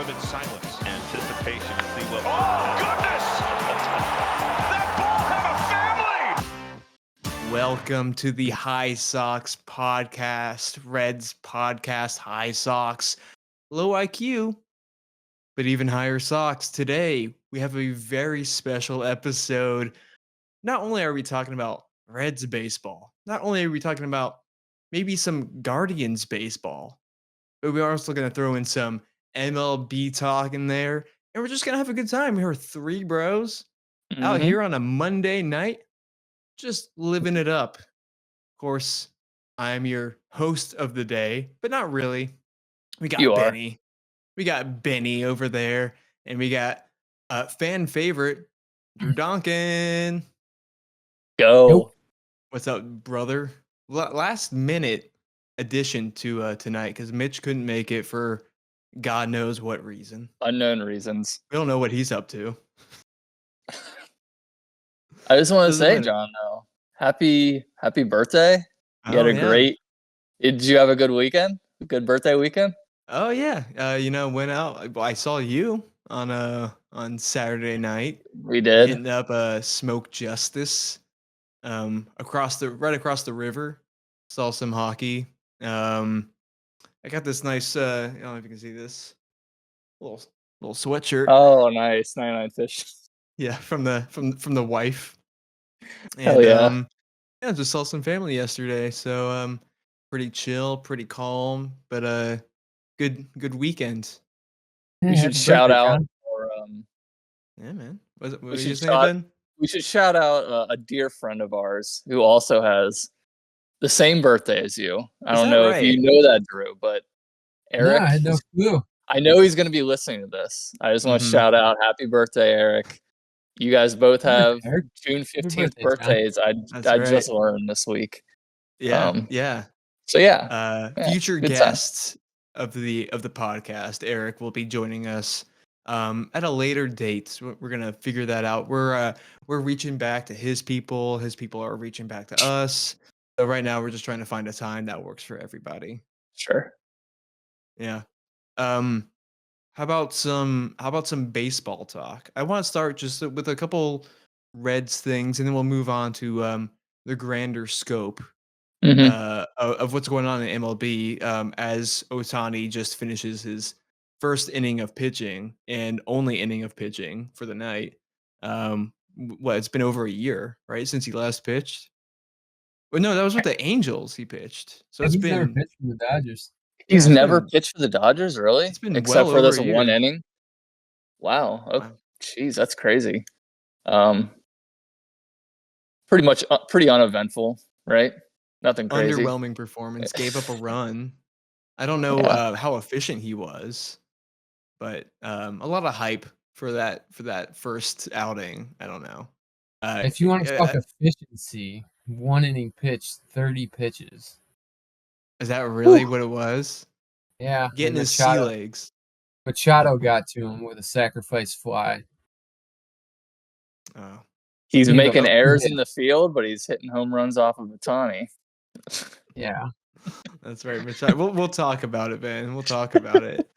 them in silence. Anticipation to see what. Oh, goodness! That ball have a family! Welcome to the High Sox podcast, Reds podcast, High Sox, low IQ, but even higher Sox. Today, we have a very special episode. Not only are we talking about Reds baseball, not only are we talking about maybe some Guardians baseball, but we're also going to throw in some MLB talk in there, and we're just going to have a good time. We're three bros out here on a Monday night, just living it up. Of course, I'm your host of the day, but not really. We got Benny. We got Benny over there, and we got fan favorite, Drew Donkin. Go. Nope. What's up, brother? Last minute addition to tonight because Mitch couldn't make it for God knows what reason. Unknown reasons. We don't know what he's up to. I just want to say, John, though, happy birthday. You had a great. Did you have a good weekend? A good birthday weekend? Oh yeah. Went out. I saw you on Saturday night. We did. Hitting up Smoke Justice. Across the river. Saw some hockey. I got this nice I don't know if you can see this. Little sweatshirt. Oh, nice. 99 fish. Yeah, from the wife. And, hell yeah. Just saw some family yesterday, so pretty chill, pretty calm, but good weekend. We should shout out yeah, man. We should shout out a dear friend of ours who also has the same birthday as you. I don't know if you know that, Drew, but Eric. No, I had no clue. I know he's going to be listening to this. I just want to shout out happy birthday, Eric. You guys both have June 15th birthdays. I just learned this week. Yeah. Yeah. So future guests of the podcast, Eric will be joining us at a later date. We're gonna figure that out. We're reaching back to his people. His people are reaching back to us. So right now we're just trying to find a time that works for everybody. Sure. Yeah. How about some baseball talk? I want to start just with a couple Reds things, and then we'll move on to the grander scope of what's going on in MLB as Ohtani just finishes his first inning of pitching and only inning of pitching for the night. It's been over a year, right, since he last pitched? Well, no, that was with the Angels he pitched. So it's been never pitched for the Dodgers. He's never pitched for the Dodgers, really? It's been except for this one inning. Wow. Oh, jeez, that's crazy. Pretty uneventful, right? Nothing crazy. Underwhelming performance. Gave up a run. I don't know how efficient he was, but a lot of hype for that first outing. I don't know. If you want to talk efficiency, 1 inning pitch, 30 pitches. Is that really what it was? Yeah. Getting his sea legs. Machado got to him with a sacrifice fly. Oh. He's making errors in the field, but he's hitting home runs off of Ohtani. Yeah. That's right, Machado. We'll talk about it, man. We'll talk about it.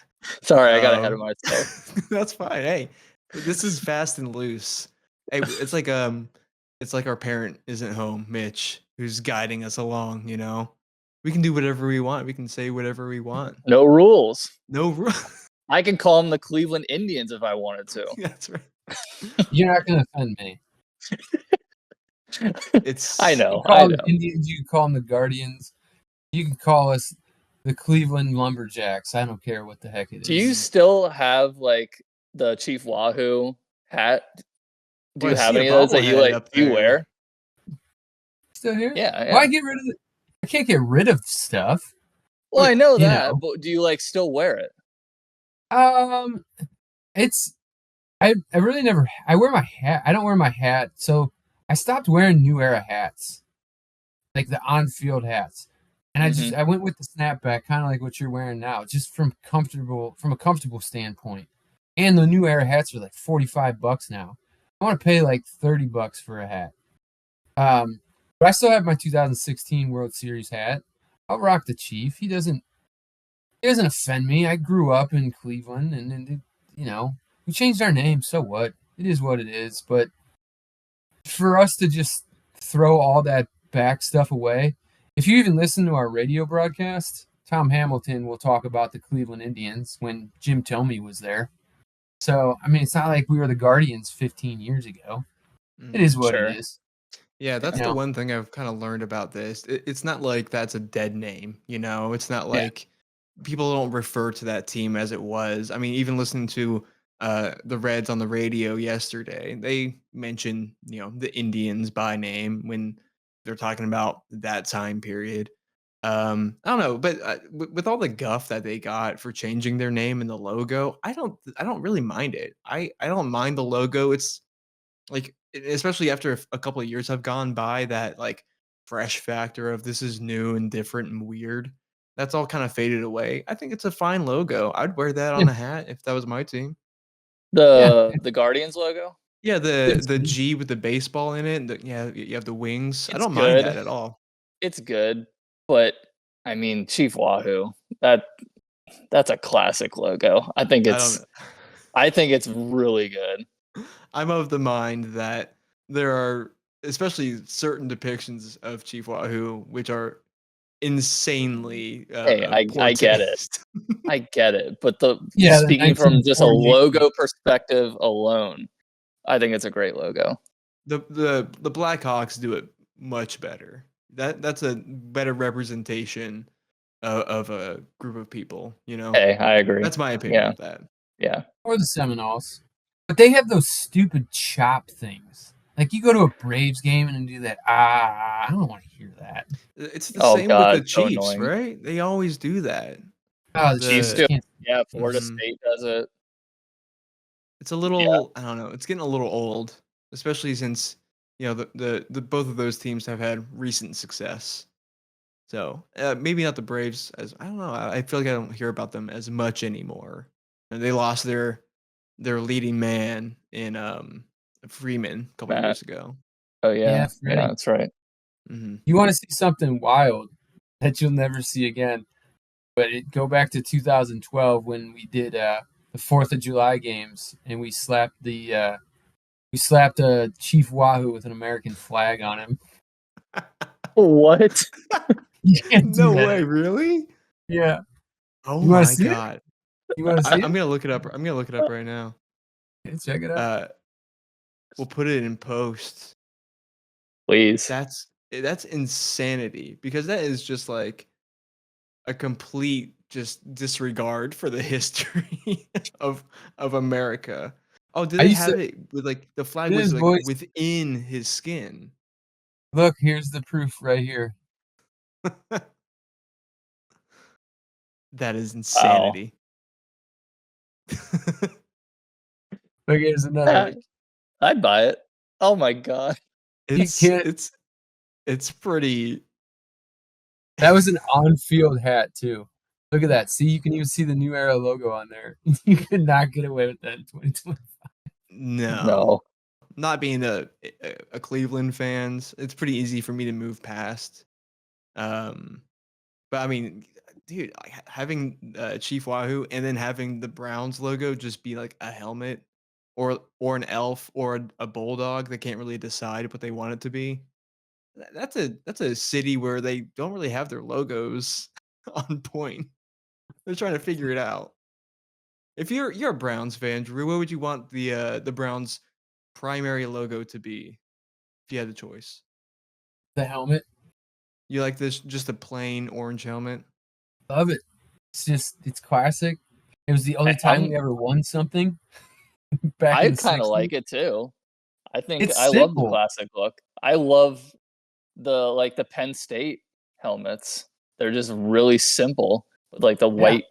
Sorry, I got ahead of myself. That's fine. Hey, this is fast and loose. Hey, it's like our parent isn't home, Mitch, who's guiding us along, you know? We can do whatever we want. We can say whatever we want. No rules. No rules. I can call them the Cleveland Indians if I wanted to. That's right. You're not going to offend me. I know. Indians, you can call them the Guardians. You can call us the Cleveland Lumberjacks. I don't care what the heck it is. Do you still have like the Chief Wahoo hat? Do you have any of those that you wear? Still here? Yeah. Why get rid of it? I can't get rid of stuff. Well, I know that, but do you still wear it? I really never. I wear my hat. I don't wear my hat, so I stopped wearing New Era hats, like the on-field hats, and I went with the snapback, kind of like what you're wearing now, just from a comfortable standpoint. And the New Era hats are like $45 now. I want to pay like $30 for a hat. But I still have my 2016 World Series hat. I'll rock the Chief. He doesn't It doesn't offend me. I grew up in Cleveland, and we changed our name. So what? It is what it is. But for us to just throw all that back stuff away, if you even listen to our radio broadcast, Tom Hamilton will talk about the Cleveland Indians when Jim Thome was there. So, I mean, it's not like we were the Guardians 15 years ago. It is what it is. Yeah, that's the one thing I've kind of learned about this. It's not like that's a dead name, It's not like people don't refer to that team as it was. I mean, even listening to the Reds on the radio yesterday, they mention, the Indians by name when they're talking about that time period. I don't know, but with all the guff that they got for changing their name and the logo, I don't really mind it. I don't mind the logo. It's like, especially after a couple of years have gone by, that like fresh factor of this is new and different and weird, that's all kind of faded away. I think it's a fine logo. I'd wear that on a hat if that was my team. The Guardians logo? Yeah, the G with the baseball in it. And you have the wings. I don't good. mind that at all. It's good, but I mean, Chief Wahoo, that's a classic logo. I think it's really good. I'm of the mind that there are, especially certain depictions of Chief Wahoo, which are insanely. Hey, I get it. I get it. But speaking the from just a logo perspective alone, I think it's a great logo. The Blackhawks do it much better. That's a better representation of a group of people. Hey, I agree. That's my opinion of that. Yeah. Or the Seminoles. But they have those stupid chop things. Like, you go to a Braves game and do that. I don't want to hear that. It's the same with the Chiefs, so right? They always do that. Oh, the Chiefs do. Yeah, Florida State does it. It's a little, I don't know. It's getting a little old, especially since the both of those teams have had recent success. So maybe not the Braves, as I don't know. I feel like I don't hear about them as much anymore. And they lost their leading man in Freeman a couple years ago. Oh yeah, that's right. Mm-hmm. You want to see something wild that you'll never see again? But go back to 2012 when we did the 4th of July games, and we slapped Chief Wahoo with an American flag on him. What? No way, really? Yeah. Oh my god. You want to see it? I'm gonna look it up. I'm gonna look it up right now. Yeah, check it out. We'll put it in post. Please. That's insanity, because that is just like a complete just disregard for the history of America. Oh, did they have it with like the flag was like within his skin? Look, here's the proof right here. That is insanity. Wow. Look, here's another. I'd buy it. Oh my god. It's pretty. That was an on-field hat too. Look at that. See, you can even see the New Era logo on there. You could not get away with that in 2025. No. Not being a Cleveland fan, it's pretty easy for me to move past. But I mean, dude, having Chief Wahoo and then having the Browns logo just be like a helmet or an elf or a bulldog, they can't really decide what they want it to be. That's a city where they don't really have their logos on point. They're trying to figure it out. If you're a Browns fan, Drew, what would you want the Browns' primary logo to be if you had the choice? The helmet. You like this, just a plain orange helmet? Love it. It's classic. It was the only time we ever won something. I kind of like it too. I think I love the classic look. I love the Penn State helmets. They're just really simple with like the white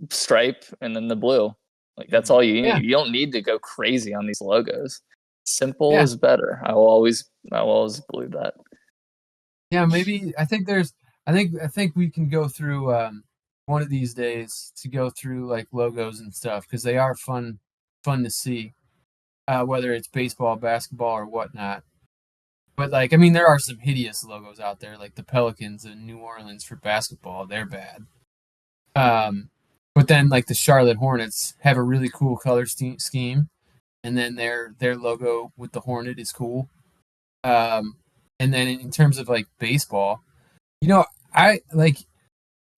stripe and then the blue. Like that's all you need. You don't need to go crazy on these logos. Simple is better. I will always believe that. Yeah, maybe I think we can go through one of these days to go through like logos and stuff, because they are fun to see, whether it's baseball, basketball, or whatnot. But like, I mean, there are some hideous logos out there, like the Pelicans in New Orleans for basketball. They're bad. But then, like the Charlotte Hornets have a really cool color scheme, and then their logo with the Hornet is cool. And then in terms of like baseball, I like.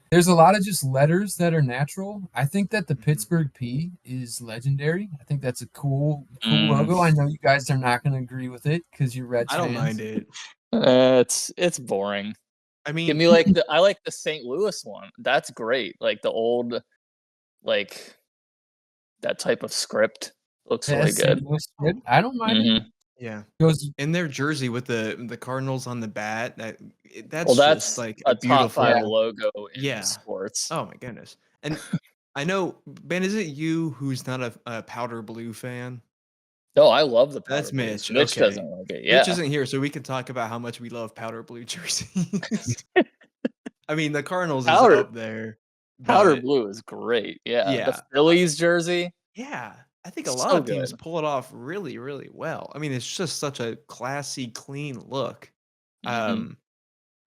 There's a lot of just letters that are natural. I think that the Pittsburgh P is legendary. I think that's a cool logo. I know you guys are not going to agree with it because you're Reds fans. I don't mind it. It's boring. I mean, give me I like the St. Louis one. That's great. Like the old, like that type of script looks really good. I don't mind it. Yeah, in their jersey with the Cardinals on the bat. That's just like a beautiful top 5 logo in sports. Oh my goodness! And I know, Ben, is it you who's not a powder blue fan? No, I love the powder That's blue. Mitch. Mitch okay. doesn't like it. Yeah, Mitch isn't here, so we can talk about how much we love powder blue jerseys. I mean, the Cardinals is up there. Powder blue is great. Yeah, the Phillies jersey. Yeah. I think a lot of teams pull it off really, really well. I mean, it's just such a classy, clean look. I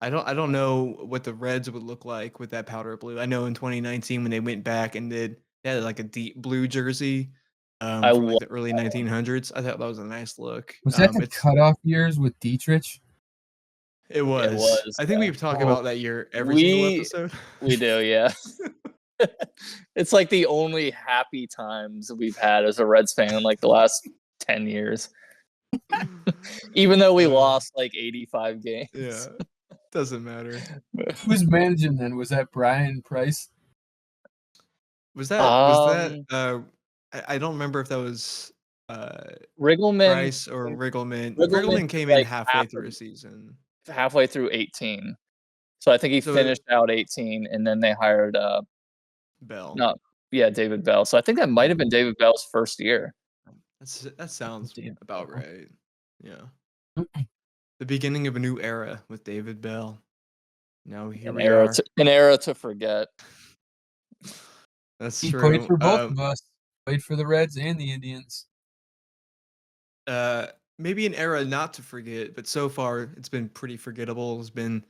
don't know what the Reds would look like with that powder blue. I know in 2019 when they went back and they had like a deep blue jersey from like the early 1900s. I thought that was a nice look. Was that the cutoff years with Dietrich? It was. I think we've talked about that year every single episode. We do, yeah. It's like the only happy times we've had as a Reds fan in like the last 10 years. Even though we lost like 85 games. Yeah. Doesn't matter. Who's managing then? Was that Brian Price? Was that I don't remember if that was Riggleman Price or Riggleman. Riggleman came in halfway through a season. Halfway through 18. So I think he finished out 18 and then they hired Bell. David Bell. So I think that might have been David Bell's first year. That sounds about right. Yeah. The beginning of a new era with David Bell. Now here we are. An era to forget. That's true. He played for both of us. Played for the Reds and the Indians. Maybe an era not to forget, but so far it's been pretty forgettable. It's been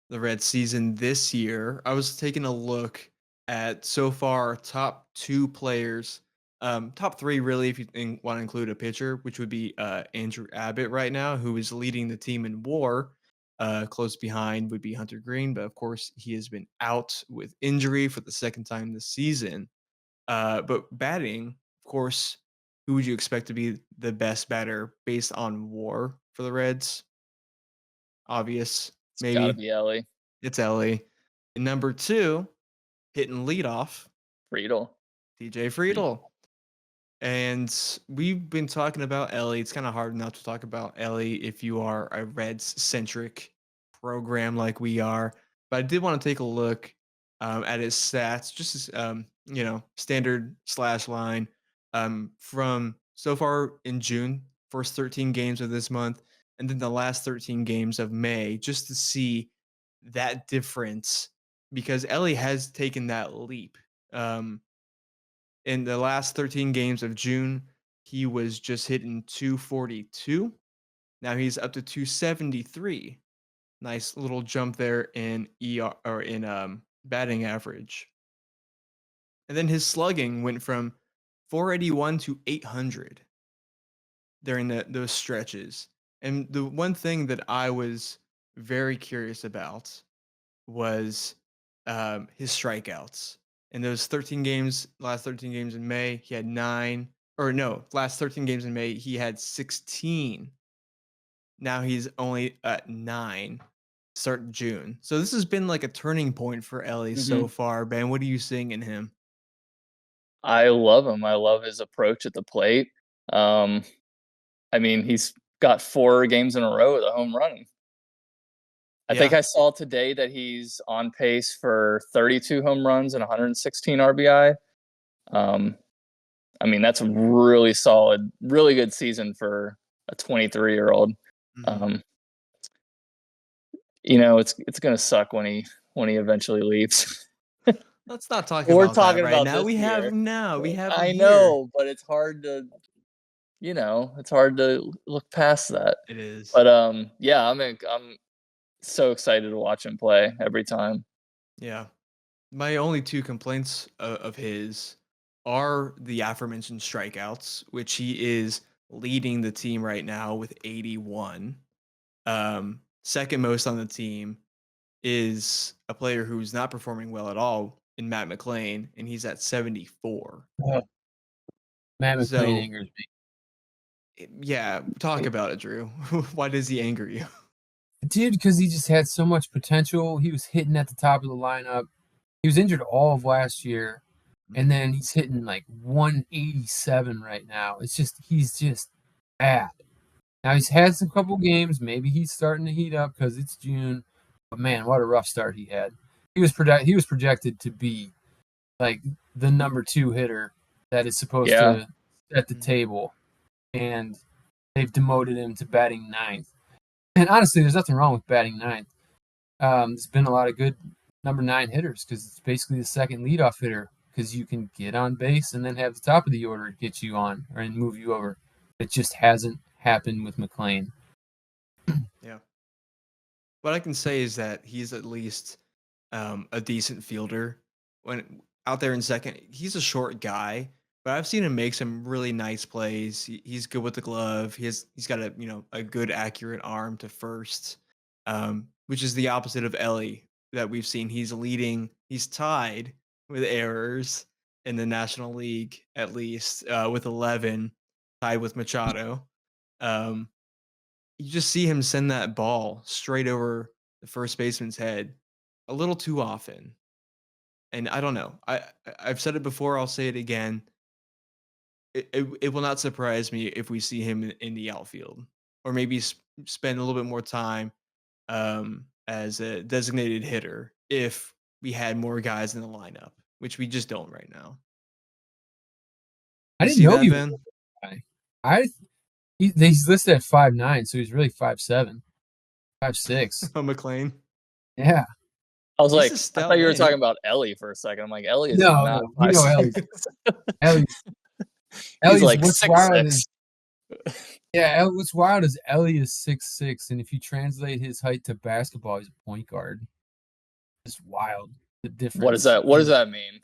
the Reds season this year. I was taking a look at so far top 2 players, top 3 really if you want to include a pitcher, which would be Andrew Abbott right now, who is leading the team in WAR. Close behind would be Hunter Green, but of course he has been out with injury for the second time this season. But batting, of course, who would you expect to be the best batter based on WAR for the Reds? Obvious, maybe. It's gotta be Elly. It's Elly. And number 2, hitting leadoff, DJ Friedel. And we've been talking about Elly. It's kind of hard not to talk about Elly if you are a Reds-centric program like we are. But I did want to take a look at his stats, just as, standard slash line from so far in June, first 13 games of this month, and then the last 13 games of May, just to see that difference. Because Elly has taken that leap. In the last 13 games of June, he was just hitting 242. Now he's up to 273. Nice little jump there in ER or in batting average. And then his slugging went from 481 to 800 during those stretches. And the one thing that I was very curious about was his strikeouts. In those 13 games, last 13 games in May, he had 9. Or no, last 13 games in May, he had 16. Now he's only at 9. Start June. So this has been like a turning point for Elly so far. Ben, what are you seeing in him? I love him. I love his approach at the plate. I mean, he's got 4 games in a row with a home run. I think I saw today that he's on pace for 32 home runs and 116 RBI. I mean, that's a really solid, really good season for a 23-year-old. It's going to suck when he eventually leaves. Let's not talk about that right now. We have I know, but it's hard to look past that. It is. But I'm so excited to watch him play every time. Yeah. My only two complaints of his are the aforementioned strikeouts, which he is leading the team right now with 81. Second most on the team is a player who's not performing well at all in Matt McLain, and he's at 74. Matt McLain So, angers me. Yeah, talk about it, Drew. Why does he anger you? Dude, because he just had so much potential. He was hitting at the top of the lineup. He was injured all of last year, and then he's hitting like 187 right now. He's just bad. Now he's had some couple games. Maybe he's starting to heat up because it's June. But man, what a rough start he had. He was projected to be like the number 2 hitter that is supposed to set the table, and they've demoted him to batting 9th. And honestly, there's nothing wrong with batting 9th. There's been a lot of good number 9 hitters because it's basically the second leadoff hitter because you can get on base and then have the top of the order get you on and move you over. It just hasn't happened with McLain. Yeah. What I can say is that he's at least a decent fielder. When out there in second, he's a short guy, but I've seen him make some really nice plays. He's good with the glove. He's got a good accurate arm to first, which is the opposite of Elly that we've seen. He's tied with errors in the National League, at least with 11, tied with Machado. You just see him send that ball straight over the first baseman's head a little too often. And I don't know. I've said it before. I'll say it again. It will not surprise me if we see him in the outfield, or maybe spend a little bit more time as a designated hitter if we had more guys in the lineup, which we just don't right now. I didn't know he was a guy. He's listed at 5'9", so he's really 5'7", 5'6". Oh, McLain. Yeah. I was like, I thought you were talking about Elly for a second. I'm like, Elly is not. No, you know Elly's like what's 6'6". What's wild is Elly is 6'6", and if you translate his height to basketball, he's a point guard. It's wild. The difference. What does that mean?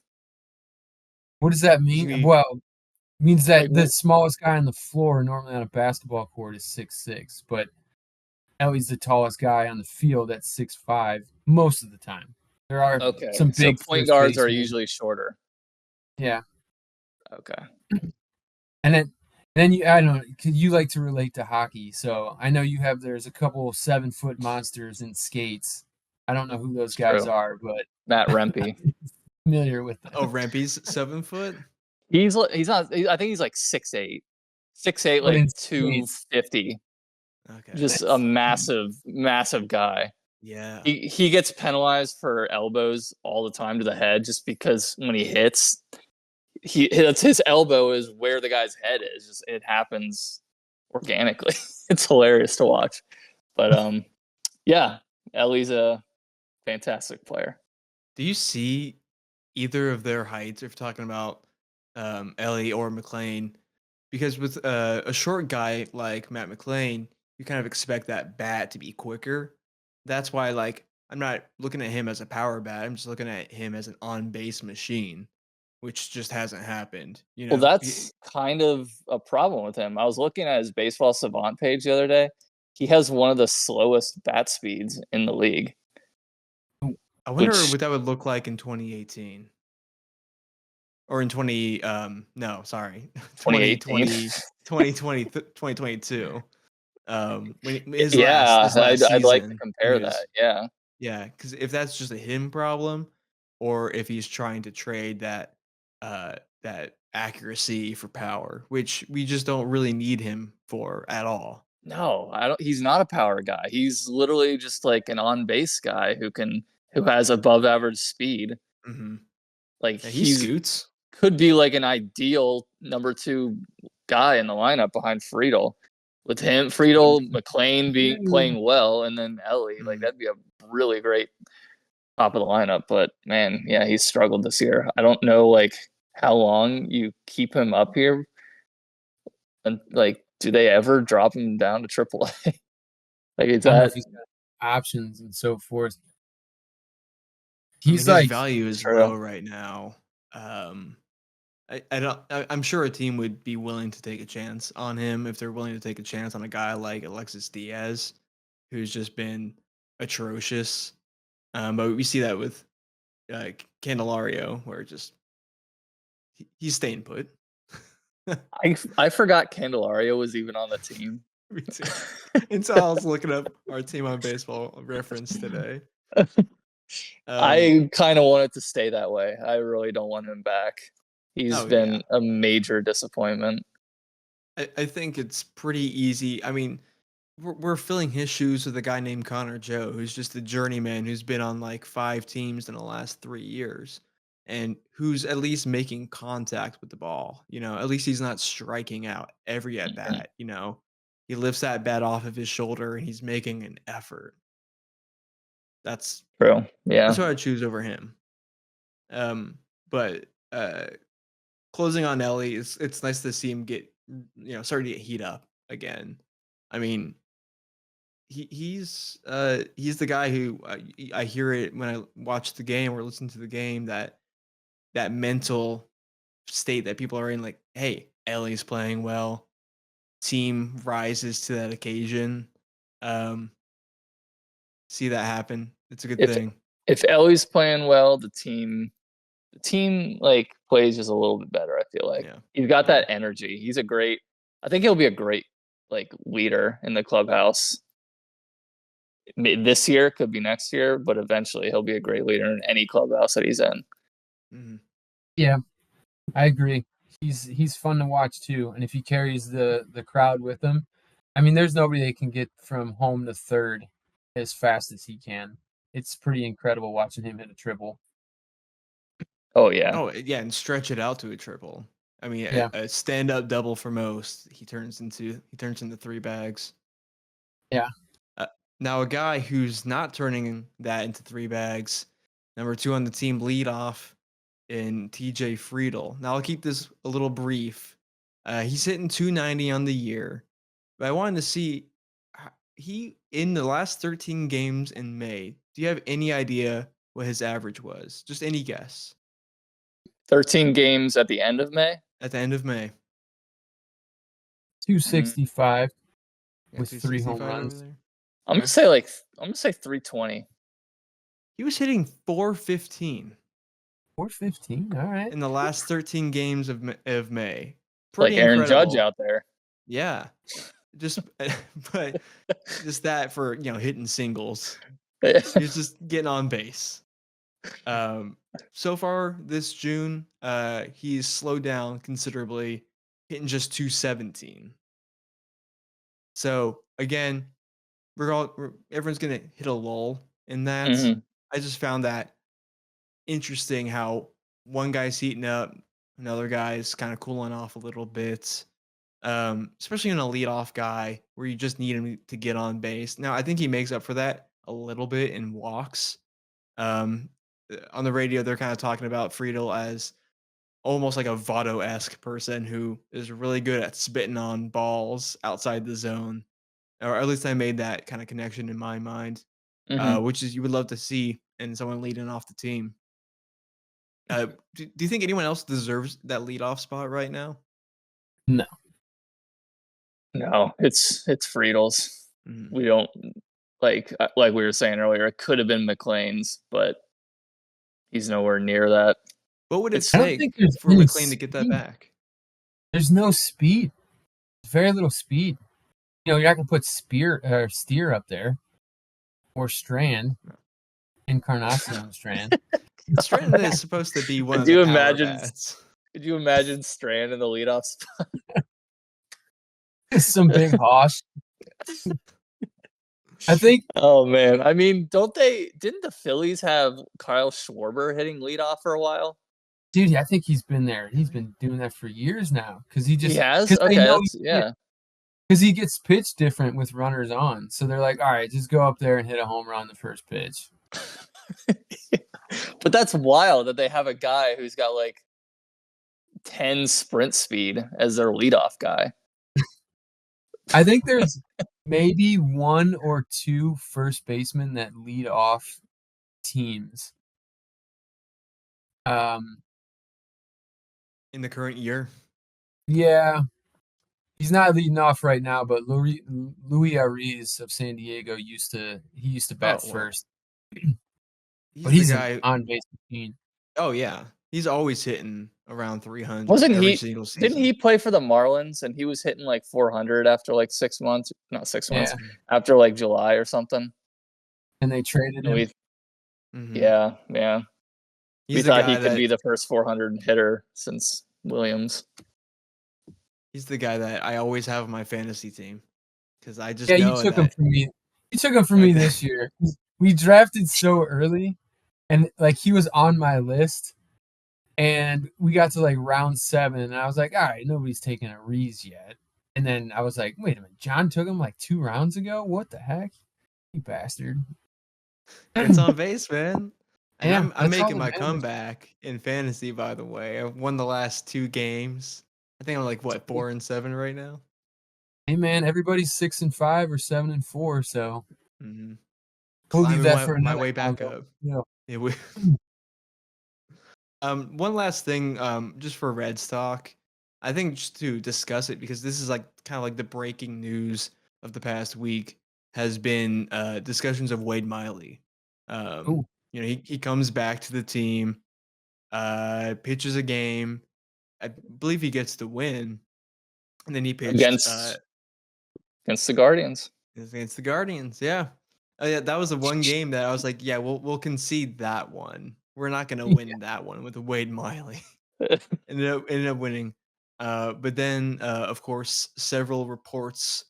What does that mean? Well, it means that the smallest guy on the floor normally on a basketball court is 6'6", but Elly's the tallest guy on the field at 6'5" most of the time. There are some big point guards are usually shorter. Yeah. Okay. And then I don't know, you like to relate to hockey, so I know there's a couple 7-foot monsters in skates. I don't know who those guys are, but Matt Rempe. Familiar with them. Oh, Rempe's 7 foot? He's not. I think he's like 6'8", 6'8", like 250. Okay. Just a massive guy. Yeah. He gets penalized for elbows all the time to the head just because when he hits, his elbow is where the guy's head is. Just it happens organically. It's hilarious to watch. But yeah, Elly's a fantastic player. Do you see either of their heights if you're talking about Elly or McLain? Because with a short guy like Matt McLain, you kind of expect that bat to be quicker. That's why, like, I'm not looking at him as a power bat. I'm just looking at him as an on-base machine, which just hasn't happened. Well, that's kind of a problem with him. I was looking at his Baseball Savant page the other day. He has one of the slowest bat speeds in the league. I wonder what that would look like in 2018. Or in 2022. I'd like to compare that. Yeah. Yeah, because if that's just a him problem, or if he's trying to trade that accuracy for power, which we just don't really need him for at all. No, I don't. He's not a power guy. He's literally just like an on base guy who has above average speed. Mm-hmm. Like he scoots. Could be like an ideal number 2 guy in the lineup behind Friedel. With him, Friedel, McLain playing well, and then Elly, like that'd be a really great top of the lineup. But man, yeah, he's struggled this year. I don't know like how long you keep him up here, and like, do they ever drop him down to AAA? Like, I don't know if he's got options and so forth. He's his value is true. low right now. I'm sure a team would be willing to take a chance on him if they're willing to take a chance on a guy like Alexis Diaz, who's just been atrocious. But we see that with Candelario, where just he's staying put. I forgot Candelario was even on the team. Me too. Until I was looking up our team on Baseball Reference today. I kind of want it to stay that way. I really don't want him back. He's been a major disappointment. I think it's pretty easy. I mean, we're filling his shoes with a guy named Connor Joe, who's just a journeyman who's been on like 5 teams in the last 3 years, and who's at least making contact with the ball. At least he's not striking out every at bat. He lifts that bat off of his shoulder and he's making an effort. That's true. Yeah, that's what I choose over him. But closing on Elly, it's nice to see him get starting to get heat up again. I mean, he's the guy who I hear it when I watch the game or listen to the game, that mental state that people are in, like, hey, Elly's playing well, team rises to that occasion. See that happen. It's a good thing. If Elly's playing well, the team like plays just a little bit better. I feel like he's got that energy. I think he'll be a great like leader in the clubhouse. This year, could be next year, but eventually he'll be a great leader in any clubhouse that he's in. Mm-hmm. Yeah, I agree. He's fun to watch too, and if he carries the crowd with him, I mean, there's nobody that can get from home to third as fast as he can. It's pretty incredible watching him hit a triple. Oh yeah. Oh yeah, and stretch it out to a triple. I mean, a stand-up double for most. He turns into 3 bags. Yeah. Now a guy who's not turning that into 3 bags, number 2 on the team, Leadoff, in TJ Friedel. Now I'll keep this a little brief. He's hitting 290 on the year, but I wanted to see he in the last 13 games in May. Do you have any idea what his average was? Just any guess. 13 games at the end of May? At the end of May. 265 with 3 home runs. I'm gonna say 320. He was hitting 415. 415, all right. In the last 13 games of May. Pretty like Aaron incredible. Judge out there. Yeah. But just that for hitting singles. He's just getting on base. So far this June, he's slowed down considerably, hitting just 217. So again, everyone's gonna hit a lull in that. Mm-hmm. I just found that interesting how one guy's heating up, another guy's kind of cooling off a little bit. Especially in a leadoff guy where you just need him to get on base. Now I think he makes up for that a little bit in walks. On the radio, they're kind of talking about Friedel as almost like a Votto-esque person who is really good at spitting on balls outside the zone, or at least I made that kind of connection in my mind, which is you would love to see in someone leading off the team. Do you think anyone else deserves that leadoff spot right now? No, it's Friedel's. Mm-hmm. We don't like we were saying earlier. It could have been McLain's, but he's nowhere near that. What would it take for McLain to get that back? There's no speed. Very little speed. You're not gonna put Steer up there, or Strand, Encarnacion Strand. Strand is supposed to be one of the power bats. Could you imagine Strand in the leadoff spot? Some big hoss. I think. Oh man, I mean, didn't the Phillies have Kyle Schwarber hitting leadoff for a while? Dude, I think he's been there. He's been doing that for years now. He has. Okay, yeah. Because he gets pitched different with runners on, so they're like, all right, just go up there and hit a home run the first pitch. But that's wild that they have a guy who's got like 10 sprint speed as their leadoff guy. I think there's maybe 1 or 2 first basemen that lead off teams. In the current year. Yeah, he's not leading off right now, but Louis Ariz of San Diego used to bat first. But he's an on base machine. Oh yeah, he's always hitting around 300 every single season. Didn't he play for the Marlins and he was hitting like 400 after like 6 months? Not 6 months. After like July or something. And they traded him. Yeah. We thought he could be the first 400 hitter since Williams. He's the guy that I always have on my fantasy team because I just you took him from me. You took him from me this year. We drafted so early, and like he was on my list, and we got to like round 7, and I was like, all right, nobody's taking a Reese yet. And then I was like, wait a minute, John took him like 2 rounds ago? What the heck? You bastard. It's on base, man. And I'm making my comeback in fantasy, by the way. I won the last 2 games. I think I'm like, 4-7 right now? Hey, man, everybody's 6-5 or 7-4, so we'll leave that for my way back up. Yeah. One last thing, just for Reds talk. I think just to discuss it, because this is like kind of like the breaking news of the past week, has been discussions of Wade Miley. He comes back to the team, pitches a game. I believe he gets the win, and then he pitched against the Guardians. Against the Guardians, yeah. Oh yeah, that was the one game that I was like, yeah, we'll concede that one. We're not gonna win that one with Wade Miley. ended up winning. But then, of course, several reports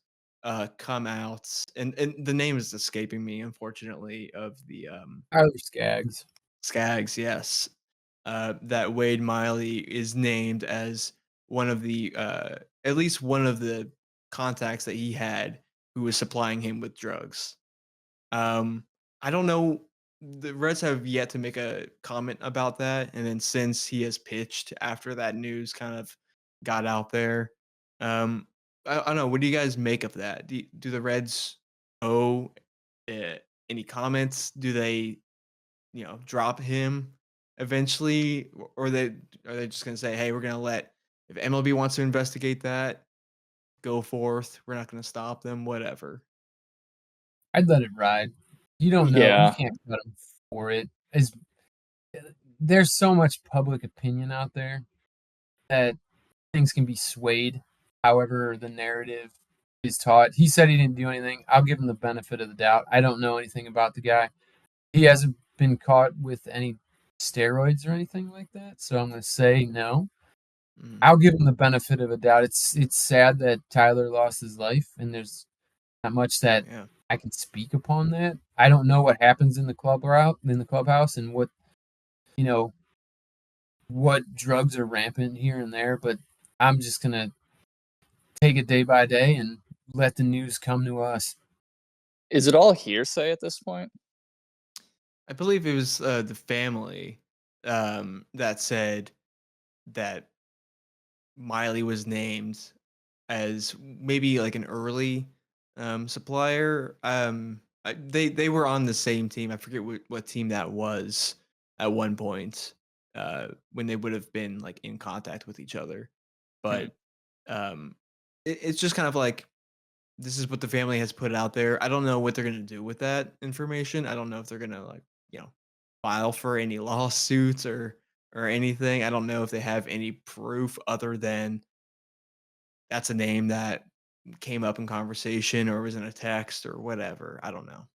come out, and the name is escaping me, unfortunately, of the Skaggs. Skaggs, yes. That Wade Miley is named as one of the at least one of the contacts that he had who was supplying him with drugs. I don't know. The Reds have yet to make a comment about that, and then since he has pitched after that news kind of got out there, I don't know. What do you guys make of that? Do the Reds owe any comments? Do they, drop him eventually, or are they just gonna say, hey, we're gonna let, if MLB wants to investigate that, go forth. We're not gonna stop them. Whatever. I'd let it ride. You don't know. You can't cut him for it. There's so much public opinion out there that things can be swayed however the narrative is taught. He said he didn't do anything. I'll give him the benefit of the doubt. I don't know anything about the guy. He hasn't been caught with any steroids or anything like that, so I'm going to say no. I'll give him the benefit of a doubt. It's sad that Tyler lost his life, and there's not much that I can speak upon that. I don't know what happens in the clubhouse, and what drugs are rampant here and there, but I'm just gonna take it day by day and let the news come to us. Is it all hearsay at this point? I believe it was the family that said that Miley was named as maybe like an early supplier. They were on the same team. I forget what team that was at one point when they would have been like in contact with each other. But it's just kind of like, this is what the family has put out there. I don't know what they're gonna do with that information. I don't know if they're gonna file for any lawsuits or anything. I don't know if they have any proof other than that's a name that came up in conversation or was in a text or whatever. I don't know.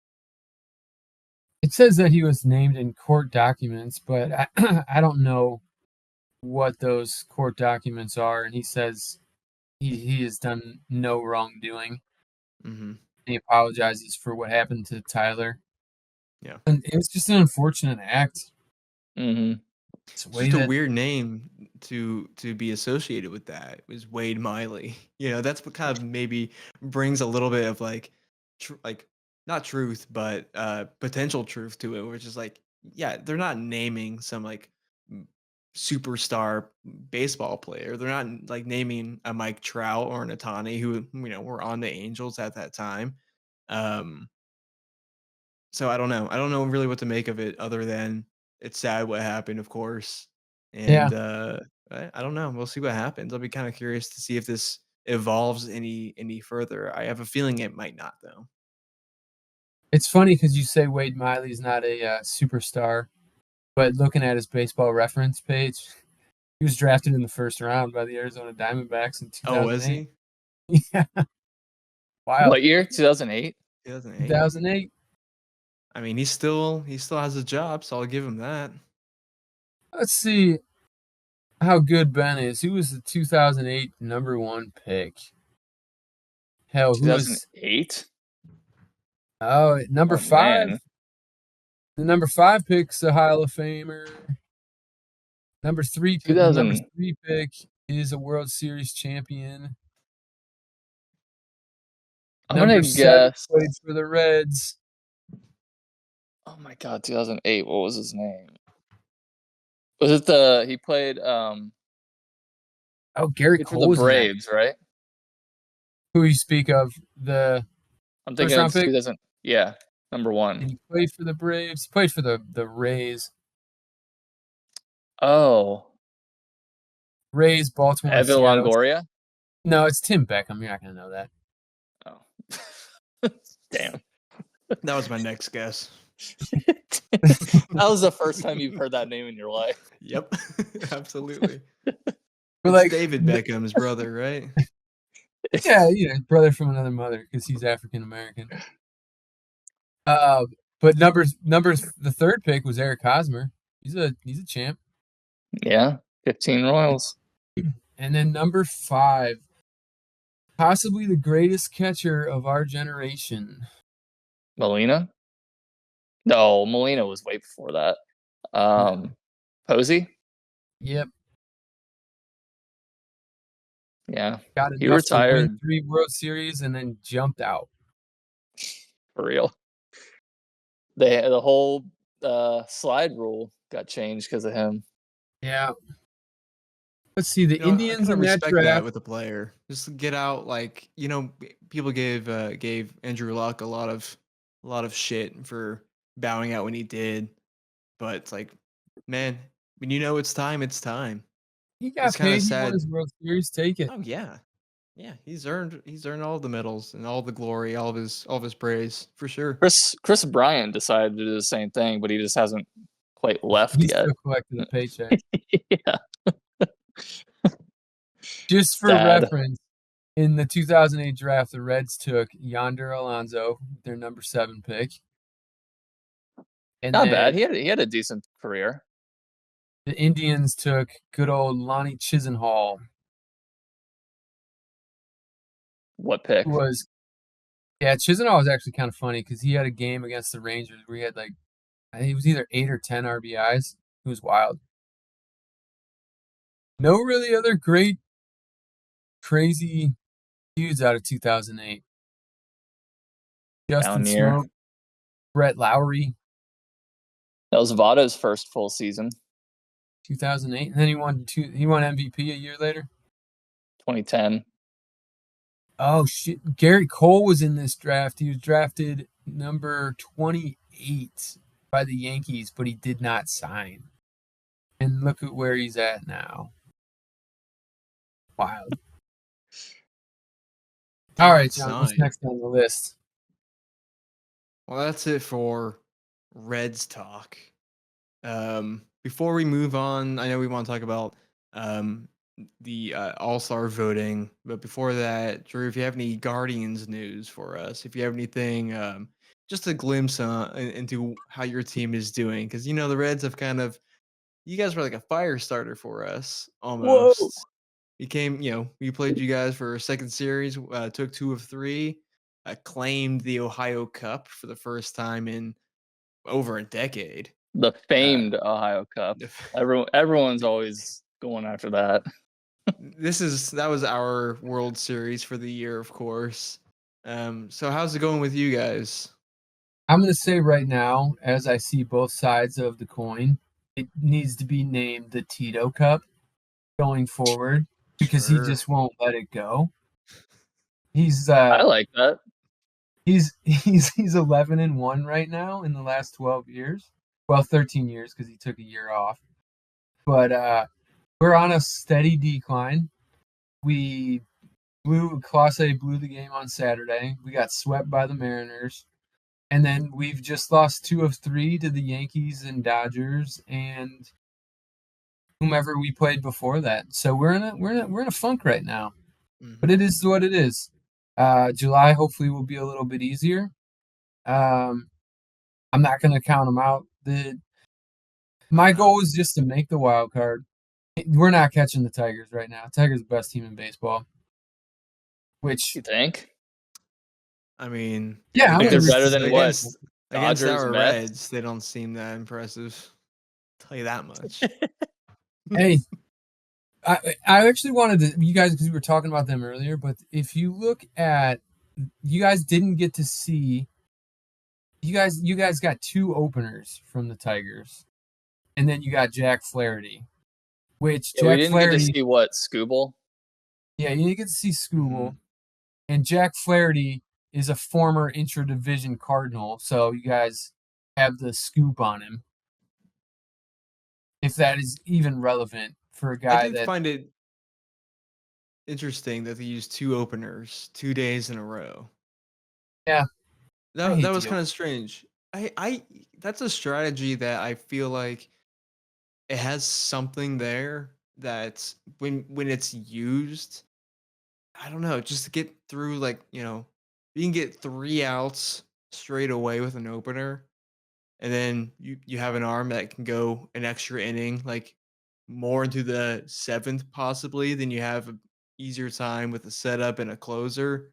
It says that he was named in court documents, but I don't know what those court documents are. And he says he has done no wrongdoing. He apologizes for what happened to Tyler. Yeah. And it was just an unfortunate act. It's just a weird name to be associated with that. It was Wade Miley. That's what kind of maybe brings a little bit of like not truth, but potential truth to it, which is like, yeah, they're not naming some like superstar baseball player. They're not like naming a Mike Trout or an Ohtani who were on the Angels at that time. So I don't know. I don't know really what to make of it other than it's sad what happened, of course. Yeah. And I don't know. We'll see what happens. I'll be kind of curious to see if this evolves any further. I have a feeling it might not, though. It's funny because you say Wade Miley's not a superstar, but looking at his baseball reference page, he was drafted in the first round by the Arizona Diamondbacks in 2008. Oh, was he? Yeah. Wild. What year? 2008? 2008. 2008. I mean, he still has a job, so I'll give him that. Let's see how good Ben is. Who was the 2008 number 1 pick? Hell, who was 2008? Number 5? Man. The number 5 pick's a Hall of Famer. Number 3 pick is a World Series champion. I'm gonna guess. Played for the Reds. Oh my god, 2008. What was his name? Was it he played Gary Cole for the Braves, right? Who you speak of? I'm thinking it's 2000. Yeah, number 1. He played for the Braves. He played for the Rays. Oh. Rays, Baltimore. Evan Longoria? No, it's Tim Beckham. You're not gonna know that. Oh. Damn. That was my next guess. That was the first time you've heard that name in your life. Yep. Absolutely. But like David Beckham's brother, right? Yeah, brother from another mother because he's African American. But numbers. The 3rd pick was Eric Hosmer. He's a champ. Yeah, 15 Royals. And then number 5, possibly the greatest catcher of our generation. Molina? No, Molina was way before that. Posey? Yep. Yeah. Got he retired. To win 3 World Series and then jumped out. For real. The whole slide rule got changed because of him. Yeah. Let's see, the Indians in that draft. That with the player. Just get out, like, people gave Andrew Luck a lot of shit for bowing out when he did. But it's like, man, when it's time, it's time. He got paid. He won his World Series. Take it. Oh yeah. Yeah, he's earned all the medals and all the glory, all of his praise, for sure. Chris Bryant decided to do the same thing, but he just hasn't quite left He's yet. Still collecting the paycheck. Yeah. Just for reference, in the 2008 draft, the Reds took Yonder Alonso, their number 7 pick. And not bad. He had a decent career. The Indians took good old Lonnie Chisenhall. What pick? Chisenhall was actually kind of funny because he had a game against the Rangers where he had I think it was either 8 or 10 RBIs. It was wild. No really other great, crazy dudes out of 2008. Justin Smoke, Brett Lowry. That was Votto's first full season. 2008, and then he won MVP a year later. 2010. Oh shit! Gary Cole was in this draft. He was drafted number 28 by the Yankees, but he did not sign. And look at where he's at now. Wild. All right, John, what's next on the list? Well, that's it for Reds talk. Before we move on, I know we want to talk about the All-Star voting, but before that, Drew, if you have any Guardians news for us, if you have anything, just a glimpse into how your team is doing, because the Reds have you guys were like a fire starter for us almost. Whoa. We played you guys for a second series, took 2 of 3, claimed the Ohio Cup for the first time in over a decade. The famed Ohio Cup. Everyone's always going after that. That was our World Series for the year, of course. So how's it going with you guys? I'm going to say right now, as I see both sides of the coin, it needs to be named the Tito Cup going forward because he just won't let it go. He's I like that. He's 11-1 right now in the last 12 years. Well, 13 years because he took a year off. But we're on a steady decline. Class A blew the game on Saturday. We got swept by the Mariners. And then we've just lost 2 of 3 to the Yankees and Dodgers and whomever we played before that. So we're in a funk right now. Mm-hmm. But it is what it is. July hopefully will be a little bit easier. I'm not going to count them out. My goal is just to make the wild card. We're not catching the Tigers right now. Tigers are the best team in baseball. Which you think? I mean, yeah, I think they're better than what? Against our Reds, they don't seem that impressive. I'll tell you that much. Hey, I actually wanted to, you guys, because we were talking about them earlier, but if you look at, you guys didn't get to see, you guys got 2 openers from the Tigers, and then you got Jack Flaherty, which we didn't get to see what, Skubal? Yeah, you didn't get to see Skubal, and Jack Flaherty is a former intra-division Cardinal, so you guys have the scoop on him. If that is even relevant for a guy I find it interesting that they used 2 openers 2 days in a row. Yeah. That was kind of strange. That's a strategy that I feel like it has something there that when it's used, I don't know, just to get through, like, you can get 3 outs straight away with an opener, and then you have an arm that can go an extra inning, like more into the 7th possibly, then you have an easier time with a setup and a closer.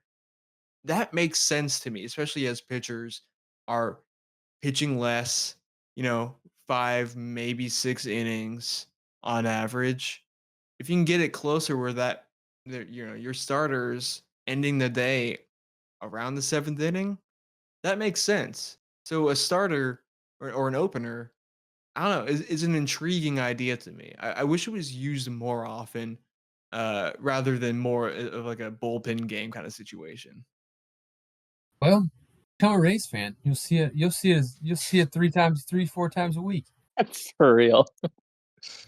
That makes sense to me, especially as pitchers are pitching less, 5, maybe 6 innings on average. If you can get it closer where your starters ending the day around the 7th inning, that makes sense. So a starter or an opener, I don't know, is an intriguing idea to me. I wish it was used more often, rather than more of like a bullpen game kind of situation. Well, become a Rays fan. You'll see it 3-4 times a week. For real.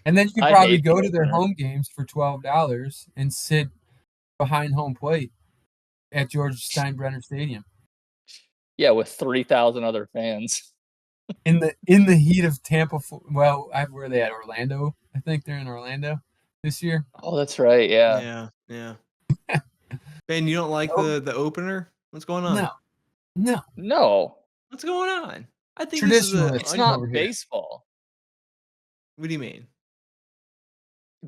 And then you can probably go to their home games for $12 and sit behind home plate at George Steinbrenner Stadium. Yeah, with 3,000 other fans. In the heat of Tampa. Well, where are they at? Orlando? I think they're in Orlando this year. Oh, that's right. Yeah. Yeah. Ben, you don't like the opener? What's going on? No. What's going on? I think it's not baseball. What do you mean?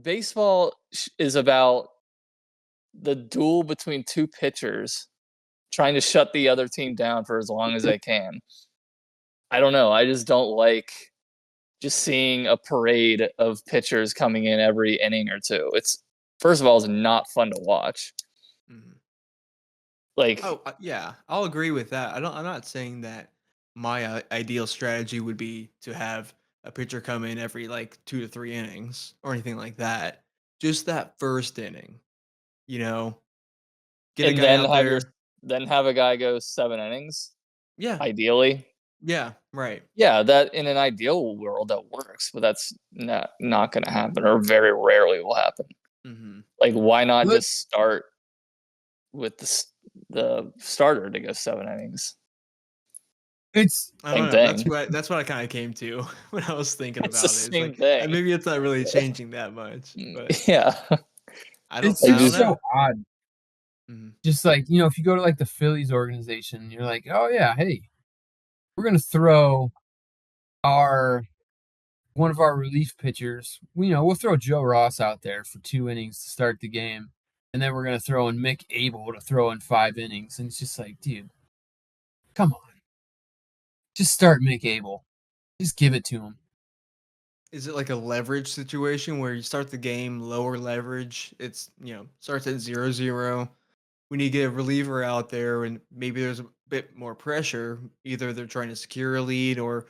Baseball is about the duel between 2 pitchers trying to shut the other team down for as long as they can. I don't know. I just don't like just seeing a parade of pitchers coming in every inning or 2. First of all, it's not fun to watch. Mm-hmm. Yeah, I'll agree with that. I'm not saying that my ideal strategy would be to have a pitcher come in every 2 to 3 innings or anything like that. Just that first inning, get a guy out there. Then have a guy go 7 innings. Yeah, ideally. Yeah, right. Yeah, that in an ideal world that works, but that's not going to happen, or very rarely will happen. Mm-hmm. Why not just start with the starter to go 7 innings? It's same thing. That's what I kind of came to when I was thinking about it. Same thing. Maybe it's not really changing that much, but yeah, it's just so odd. Mm-hmm. Just if you go to the Phillies organization, you're like, oh yeah, hey, we're gonna throw one of our relief pitchers. We'll throw Joe Ross out there for 2 innings to start the game, and then we're gonna throw in Mick Abel to throw in 5 innings, and it's just like, dude, come on. Just start Mick Abel. Just give it to him. Is it like a leverage situation where you start the game lower leverage? It's, starts at 0-0. When you get a reliever out there and maybe there's a bit more pressure, either they're trying to secure a lead or,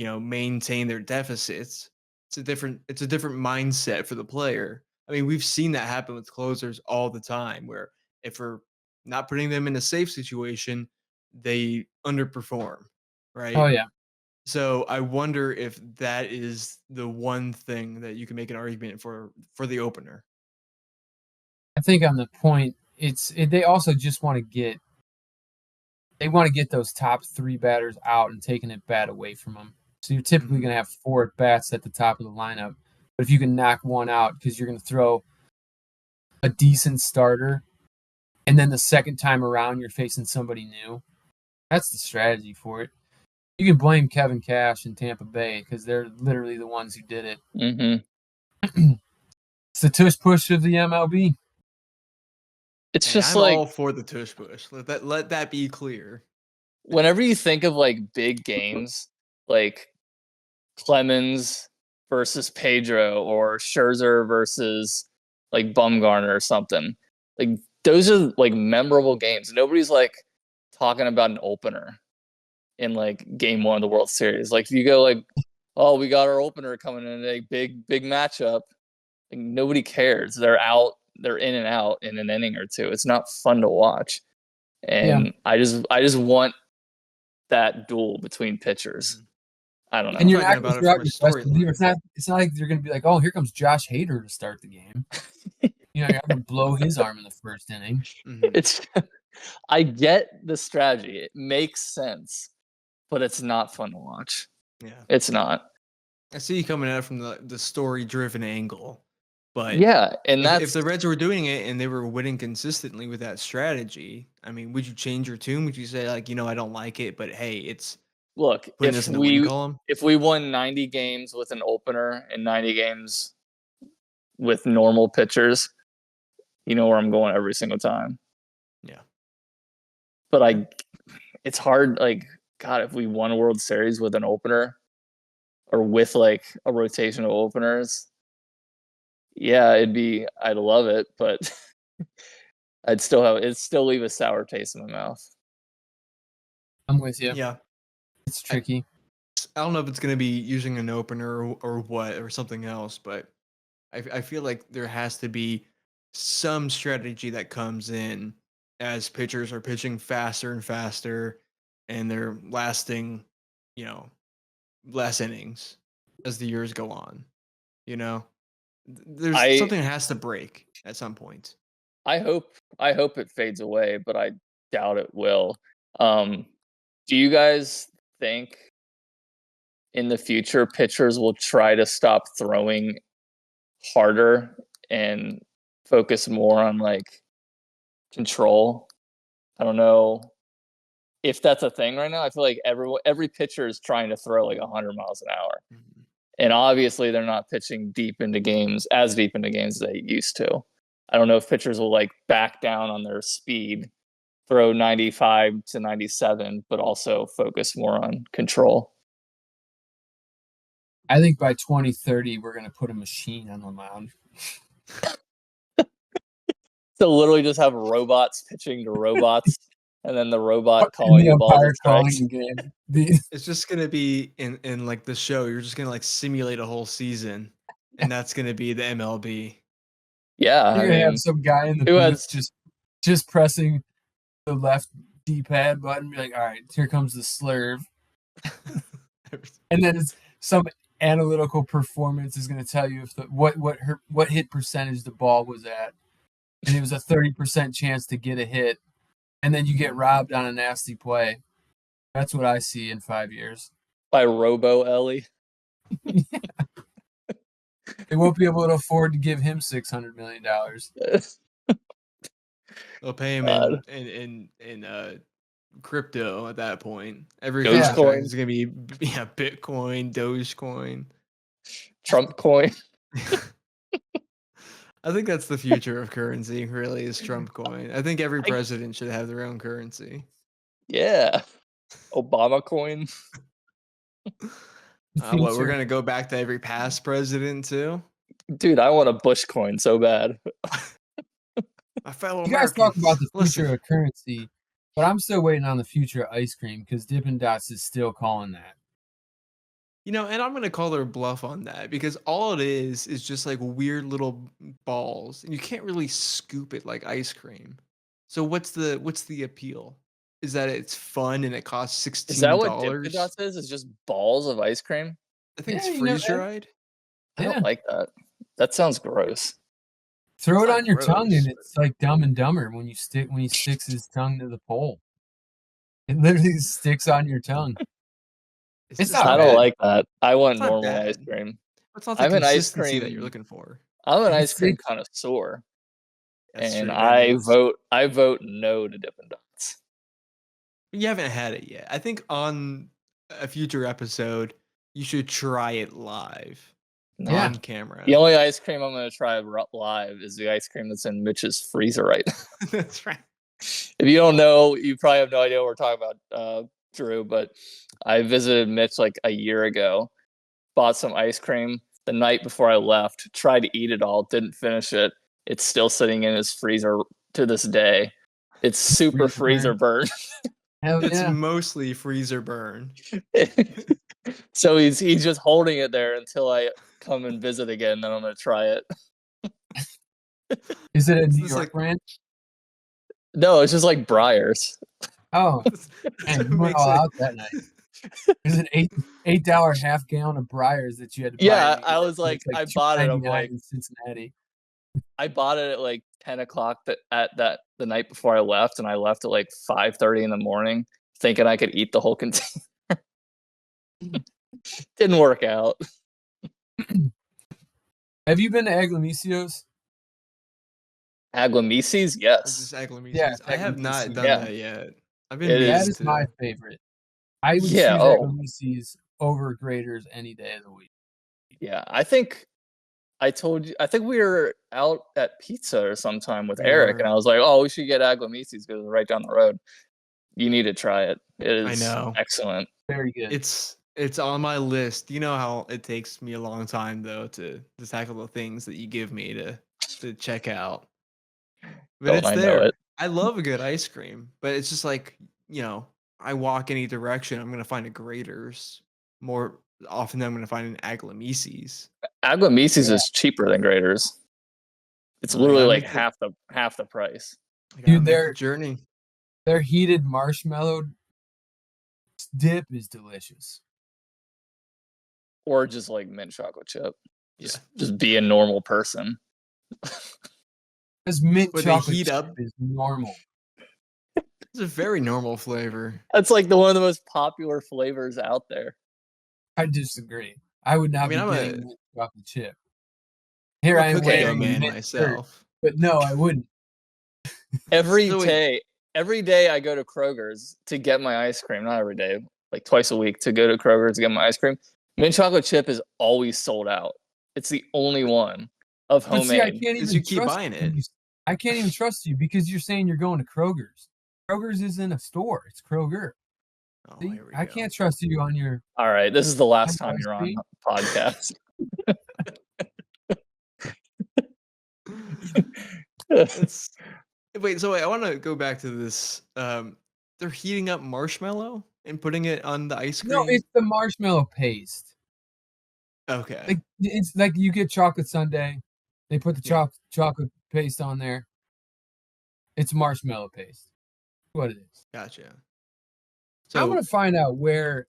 maintain their deficits. It's a different mindset for the player. I mean, we've seen that happen with closers all the time, where if we're not putting them in a safe situation, they underperform. Right? Oh yeah. So I wonder if that is the one thing that you can make an argument for the opener. I think on the point, they also just want to get those top 3 batters out and taking a bat away from them. So you're typically going to have 4 at bats at the top of the lineup. But if you can knock one out because you're going to throw a decent starter, and then the second time around you're facing somebody new, that's the strategy for it. You can blame Kevin Cash in Tampa Bay because they're literally the ones who did it. Mm-hmm. It's the tush push of the MLB. It's just I'm all for the tush push. Let that be clear. Whenever you think of like big games, like Clemens versus Pedro or Scherzer versus like Bumgarner or something, like those are like memorable games. Nobody's like talking about an opener in like game 1 of the World Series. Like if you go like, oh, we got our opener coming in a big matchup, like nobody cares. They're in and out in an inning or two. It's not fun to watch. And I just want that duel between pitchers. I don't know. And you're not going to it's not like you're going to be like, oh, here comes Josh Hader to start the game. You're going to blow his arm in the first inning. I get the strategy. It makes sense, but it's not fun to watch. Yeah. It's not. I see you coming at it from the story-driven angle. But yeah, and if the Reds were doing it and they were winning consistently with that strategy, I mean, would you change your tune? Would you say like, I don't like it, but hey, it's if we won 90 games with an opener and 90 games with normal pitchers, you know where I'm going every single time. Yeah. But it's hard. Like, God, if we won a World Series with an opener or with like a rotation of openers, yeah, I'd love it, but it'd still leave a sour taste in my mouth. I'm with you. Yeah. It's tricky. I don't know if it's going to be using an opener or what, or something else, but I feel like there has to be some strategy that comes in as pitchers are pitching faster and faster and they're lasting, less innings as the years go on, There's something that has to break at some point. I hope it fades away, but I doubt it will. Do you guys think in the future pitchers will try to stop throwing harder and focus more on like control? I don't know if that's a thing right now. I feel like every pitcher is trying to throw like 100 miles an hour. Mm-hmm. And obviously they're not pitching as deep into games as they used to. I don't know if pitchers will like back down on their speed, throw 95 to 97, but also focus more on control. I think by 2030, we're going to put a machine on the mound. So literally just have robots pitching to robots. And then the robot calling the balls and strikes. It's just gonna be in like the show. You're just gonna like simulate a whole season, and that's gonna be the MLB. Yeah, you're gonna have some guy in the booth just pressing the left D-pad button. Be like, all right, here comes the slurve, and then it's some analytical performance is gonna tell you if what hit percentage the ball was at, and it was a 30% chance to get a hit. And then you get robbed on a nasty play. That's what I see in 5 years. By Robo Elly. Yeah. They won't be able to afford to give him $600 million. They'll pay him in crypto at that point. Every contract is going to be Bitcoin, Dogecoin, Trump coin. I think that's the future of currency, really, is Trump coin. I think every president should have their own currency. Yeah. Obama coin. We're going to go back to every past president, too? Dude, I want a Bush coin so bad. My fellow You guys talk about the future of currency, but I'm still waiting on the future of ice cream because Dippin' Dots is still calling that. And I'm going to call their bluff on that because all it is just like weird little balls and you can't really scoop it like ice cream. So what's the appeal? is that it's fun and it costs $16. Is that what Dippin' Dots is? It's just balls of ice cream? I think it's freeze dried. I don't like that. That sounds gross. Throw it on your tongue, and it's like Dumb and Dumber when he sticks his tongue to the pole. It literally sticks on your tongue. It's I don't like that. I want normal ice cream. That's not the consistency that you're looking for. I'm an ice cream connoisseur, and I vote no to Dippin' Dots. You haven't had it yet. I think on a future episode, you should try it live on camera. The only ice cream I'm going to try live is the ice cream that's in Mitch's freezer right now. That's right. If you don't know, you probably have no idea what we're talking about, Drew, but I visited Mitch like a year ago, bought some ice cream the night before I left, tried to eat it all, didn't finish it. It's still sitting in his freezer to this day. It's super freezer burn. It's mostly freezer burn. So he's just holding it there until I come and visit again, then I'm going to try it. Is it a New York brand? No, it's just like Breyers. Oh, and you went all out that night. There's an $8 half gallon of Breyers that you had to buy. Yeah, I was like I bought it. I'm like in Cincinnati. I bought it at like 10 o'clock the night before I left, and I left at like 5:30 in the morning, thinking I could eat the whole container. Didn't work out. Have you been to Aglamicio's? Aglamicio's, yes. This is Aglamicio's. Yeah, I have not done that yet. I've been. That is my favorite. I would choose Aglamicio's over Grater's any day of the week. Yeah, I think we were out at pizza or sometime with Eric, and I was like, "Oh, we should get Aglamicio's because it's right down the road. You need to try it. It is excellent. Very good. It's on my list. You know how it takes me a long time though to tackle the things that you give me to check out. But it's there. I love a good ice cream, but it's just like, I walk any direction, I'm gonna find a Grater's. More often than I'm gonna find an Aglamicio's. Aglamicio's is cheaper than Grater's. It's literally like half the price. Dude, their heated marshmallow dip is delicious. Or just like mint chocolate chip. Just be a normal person. Because mint chocolate chip is normal. It's a very normal flavor. That's like one of the most popular flavors out there. I disagree. I would not be getting mint chocolate chip. Here I am wearing a mint myself. But no, I wouldn't. Every day I go to Kroger's to get my ice cream. Not every day, like twice a week to go to Kroger's to get my ice cream. Mint chocolate chip is always sold out. It's the only one of homemade. See, I can't even you keep buying it. I can't even trust you because you're saying you're going to Kroger's. Kroger's isn't a store. It's Kroger. Oh, see, I can't trust you on your... All right, this is the last time you're on the podcast. Wait, I want to go back to this. They're heating up marshmallow and putting it on the ice cream? No, it's the marshmallow paste. Okay. It's like you get chocolate sundae. They put the chocolate paste on there. It's marshmallow paste. What it is. Gotcha. So I want to find out where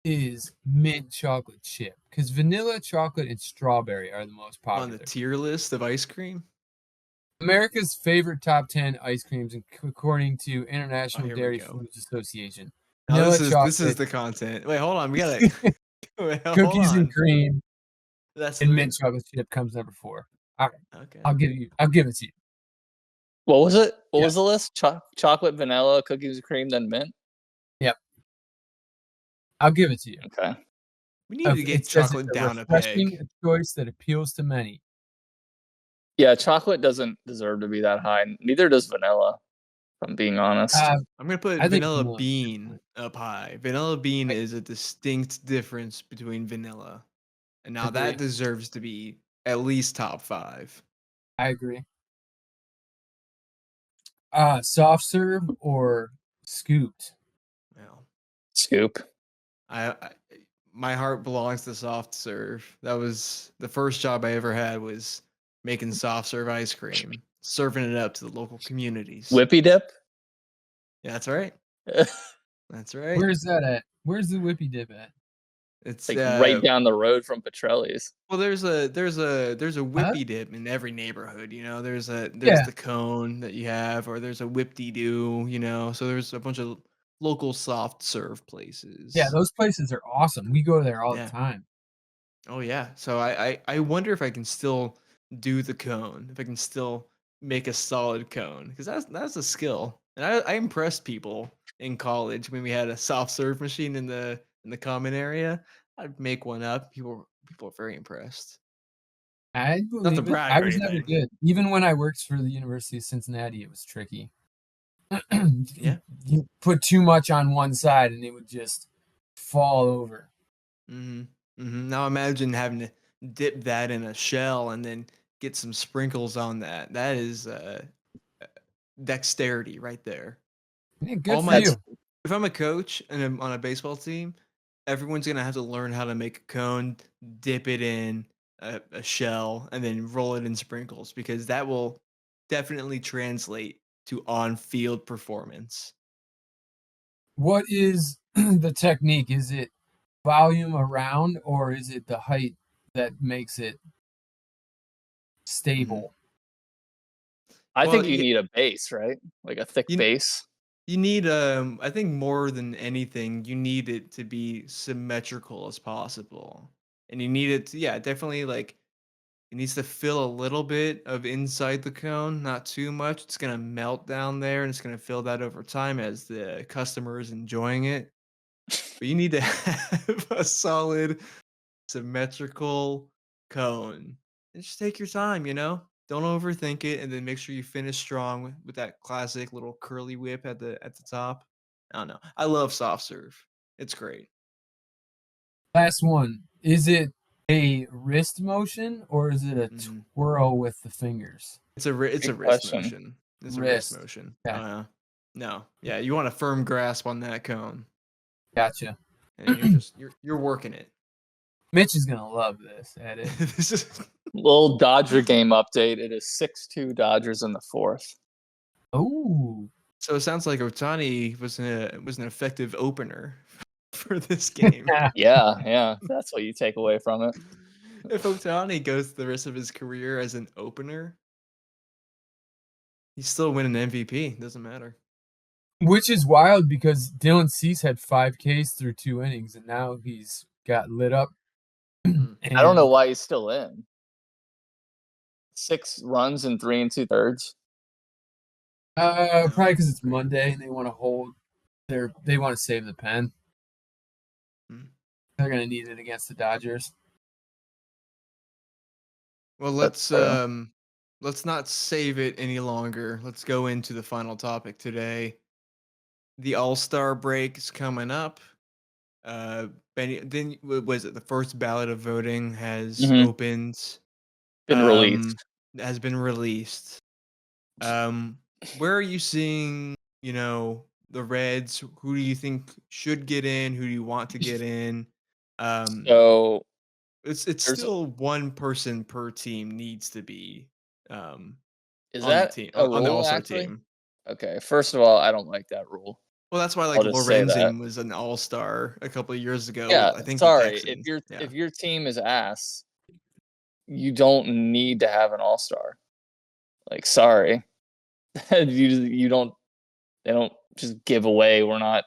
is mint chocolate chip, because vanilla, chocolate, and strawberry are the most popular. On the tier list of ice cream? America's favorite top 10 ice creams according to International Dairy Foods Association. No, this is the content. Wait, hold on. We got it. Cookies and cream. And mint chocolate chip comes number 4. All right. Okay. I'll give it to you. What was it? What was the list? Chocolate, vanilla, cookies and cream, then mint? Yep. I'll give it to you. Okay. We need to get chocolate down a peg. A choice that appeals to many. Yeah, chocolate doesn't deserve to be that high. Neither does vanilla, if I'm being honest. I'm going to put vanilla bean up high. Vanilla bean is a distinct difference between vanilla. And now that deserves to be at least top 5. I agree. Soft serve or scooped? Well, scoop. My heart belongs to soft serve. That was the first job I ever had, was making soft serve ice cream, serving it up to the local communities. Whippy dip? Yeah, that's right. That's right. Where's that at? Where's the whippy dip at? It's like right down the road from Petrelli's. Well, there's a whippy dip in every neighborhood. There's Yeah. the cone that you have, or there's a whip-de-doo. So there's a bunch of local soft serve places. Yeah, those places are awesome. We go there all the time. Oh yeah. So I wonder if I can still do the cone, if I can still make a solid cone, because that's a skill. And I impressed people in college when we had a soft serve machine in the common area. I'd make one up. People are very impressed. I Not to believe it. brag I or was never anything. good. Even when I worked for the University of Cincinnati, it was tricky. Yeah. You put too much on one side and it would just fall over. Now imagine having to dip that in a shell and then get some sprinkles on that. That is dexterity right there. Yeah, good for you. If I'm a coach and I'm on a baseball team, everyone's gonna have to learn how to make a cone, dip it in a shell, and then roll it in sprinkles, because that will definitely translate to on-field performance. What is the technique? Is it volume around, or is it the height that makes it stable? I think you need a base, right? Like a thick base. You need, I think more than anything, you need it to be symmetrical as possible. And you need it to, definitely, like, it needs to fill a little bit of inside the cone, not too much. It's going to melt down there, and it's going to fill that over time as the customer is enjoying it. But you need to have a solid, symmetrical cone. And just take your time, Don't overthink it, and then make sure you finish strong with that classic little curly whip at the top. I don't know. I love soft serve. It's great. Last one. Is it a wrist motion or is it a twirl with the fingers? It's a wrist motion. It's a wrist motion. Okay. No. Yeah, you want a firm grasp on that cone. Gotcha. And you're working it. Mitch is gonna love this edit. Little Dodger game update. It is 6-2 Dodgers in the fourth. Oh. So it sounds like Ohtani was an effective opener for this game. Yeah. That's what you take away from it. If Ohtani goes the rest of his career as an opener, he's still winning MVP. Doesn't matter. Which is wild because Dylan Cease had 5 Ks through 2 innings, and now he's got lit up. I don't know why he's still in. 6 runs in 3 2/3. Probably because it's Monday and they want to save the pen. They're gonna need it against the Dodgers. Well, let's not save it any longer. Let's go into the final topic today. The All-Star break is coming up. Then was it the first ballot of voting has opened? Been released. Has been released. Where are you seeing, the Reds? Who do you think should get in? Who do you want to get in? So it's still one person per team needs to be is on that the team, a on the rule, All-Star actually? team. Okay, first of all, I don't like that rule. Well, that's why Lorenzen was an All-Star a couple of years ago. Yeah, I think sorry. If your team is ass, you don't need to have an All-Star. Like, sorry. you don't. They don't just give away. We're not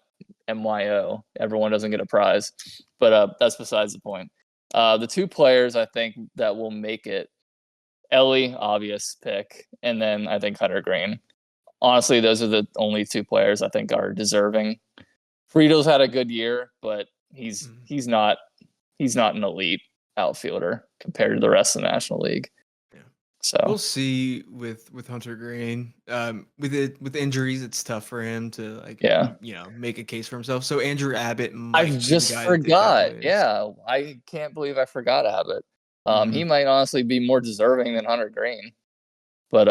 MYO. Everyone doesn't get a prize. But that's besides the point. The 2 players I think that will make it, Elly, obvious pick, and then I think Hunter Green. Honestly, those are the only 2 players I think are deserving. Frito's had a good year, but he's not an elite outfielder compared to the rest of the National League. Yeah. So we'll see with Hunter Green. With injuries, it's tough for him to make a case for himself. So Andrew Abbott might. I just forgot. Yeah, I can't believe I forgot Abbott. He might honestly be more deserving than Hunter Green. But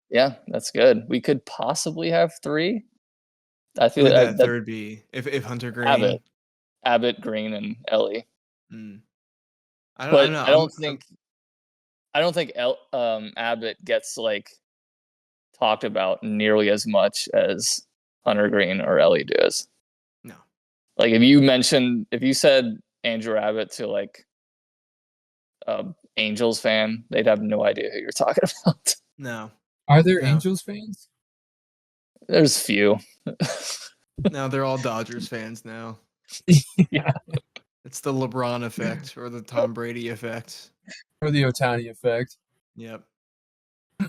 yeah, that's good. We could possibly have 3. I feel that third be if Hunter Green, Abbott, Green, and Elly. I don't know. I don't think Abbott gets talked about nearly as much as Hunter Green or Elly does. No. Like if you said Andrew Abbott to like Angels fan, they'd have no idea who you're talking about. No. Are there Angels fans? There's few. No, they're all Dodgers fans now. Yeah. It's the LeBron effect or the Tom Brady effect. Or the Ohtani effect. Yep. I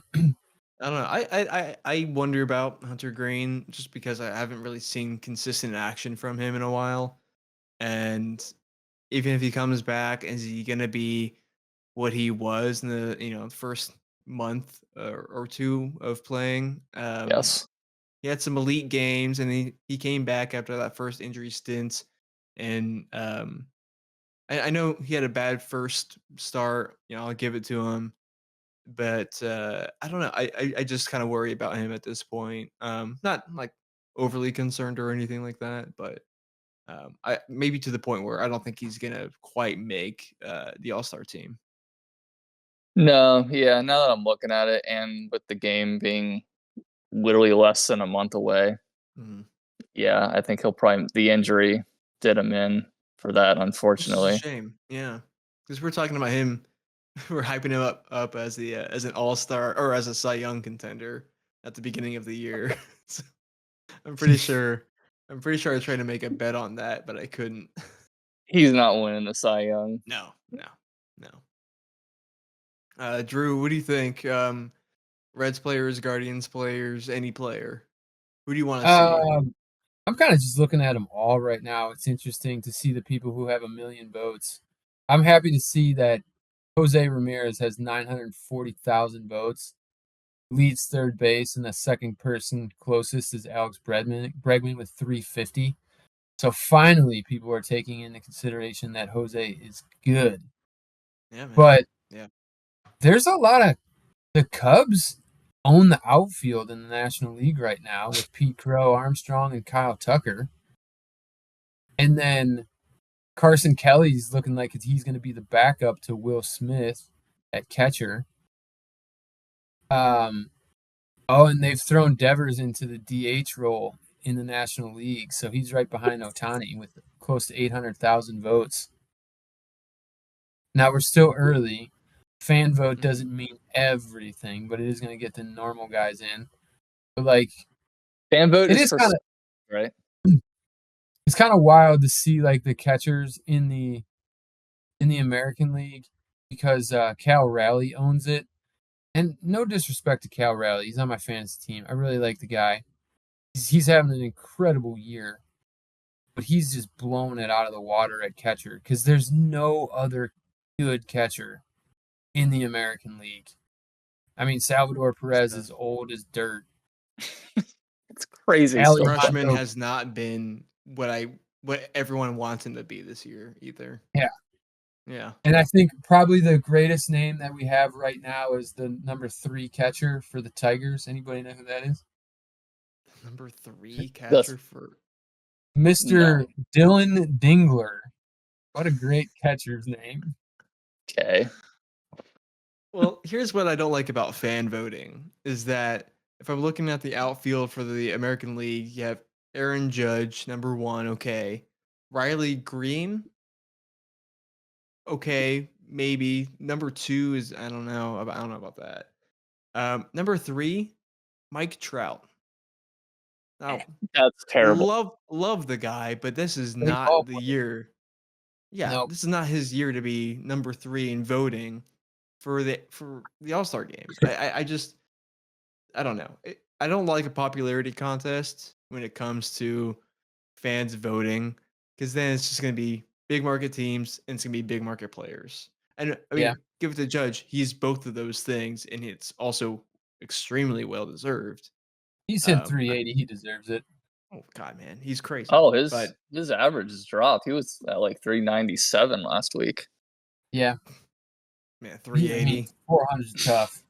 don't know. I wonder about Hunter Green just because I haven't really seen consistent action from him in a while. And even if he comes back, is he going to be what he was in the first month or two of playing? Yes. He had some elite games, and he came back after that first injury stint. And I know he had a bad first start. I'll give it to him. But I don't know. I just kind of worry about him at this point. Not like overly concerned or anything like that, but I maybe to the point where I don't think he's gonna quite make the All-Star team. No, yeah. Now that I'm looking at it, and with the game being literally less than a month away, yeah, I think the injury did him in for that, unfortunately. It's a shame, yeah, because we're talking about him, we're hyping him up as as an All-Star or as a Cy Young contender at the beginning of the year. So I'm pretty sure I tried to make a bet on that, but I couldn't. He's not winning the Cy Young. No. Drew, what do you think? Reds players, Guardians players, any player. Who do you want to see? I'm kind of just looking at them all right now. It's interesting to see the people who have 1 million votes. I'm happy to see that Jose Ramirez has 940,000 votes, leads third base, and the second person closest is Alex Bregman with 350. So finally, people are taking into consideration that Jose is good. Yeah, man. But yeah, there's a lot of the Cubs own the outfield in the National League right now with Pete Crow, Armstrong, and Kyle Tucker. And then Carson Kelly's looking like he's going to be the backup to Will Smith at catcher. And they've thrown Devers into the DH role in the National League, so he's right behind Ohtani with close to 800,000 votes. Now, we're still early. Fan vote doesn't mean everything, but it is going to get the normal guys in. But like, fan vote is kind of right. It's kind of wild to see like the catchers in the American League because Cal Raleigh owns it. And no disrespect to Cal Raleigh, he's on my fantasy team. I really like the guy. He's having an incredible year, but he's just blowing it out of the water at catcher because there's no other good catcher in the American League. I mean, Salvador Perez is old as dirt. It's crazy. Freshman has not been what everyone wants him to be this year either. Yeah. And I think probably the greatest name that we have right now is the number 3 catcher for the Tigers. Anybody know who that is? Number 3 catcher for Mr. Dylan Dingler. What a great catcher's name. Okay. Well, here's what I don't like about fan voting is that if I'm looking at the outfield for the American League, you have Aaron Judge, number 1, okay. Riley Green, okay, maybe. Number 2 is I don't know about that. Number 3, Mike Trout. Now, that's terrible. Love the guy, but this is not the year. Yeah, nope. This is not his year to be number 3 in voting for the All-Star game. I don't know. I don't like a popularity contest when it comes to fans voting because then it's just going to be big market teams and it's going to be big market players. And I mean, give it to Judge. He's both of those things, and it's also extremely well deserved. He's hit 380. He deserves it. Oh God, man, he's crazy. Oh, his average has dropped. He was at like 397 last week. Yeah, man, 380. 400 is tough.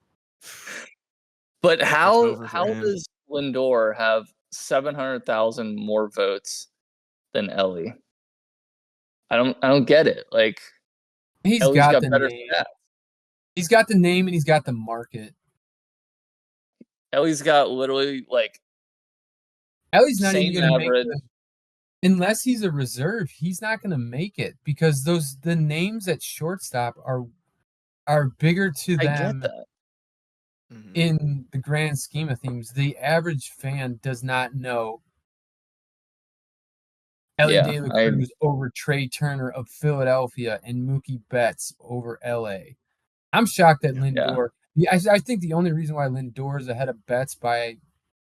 But how does Lindor have 700,000 more votes than Elly? I don't get it. Like Ellie's got the better stats. He's got the name and he's got the market. Ellie's got literally like Elly's not even Same going to make average. unless he's a reserve. He's not going to make it because the names at shortstop are bigger to I them. get that. In the grand scheme of things, the average fan does not know Elly De La Cruz over Trey Turner of Philadelphia and Mookie Betts over LA. I'm shocked that Lindor. Yeah, I think the only reason why Lindor is ahead of Betts by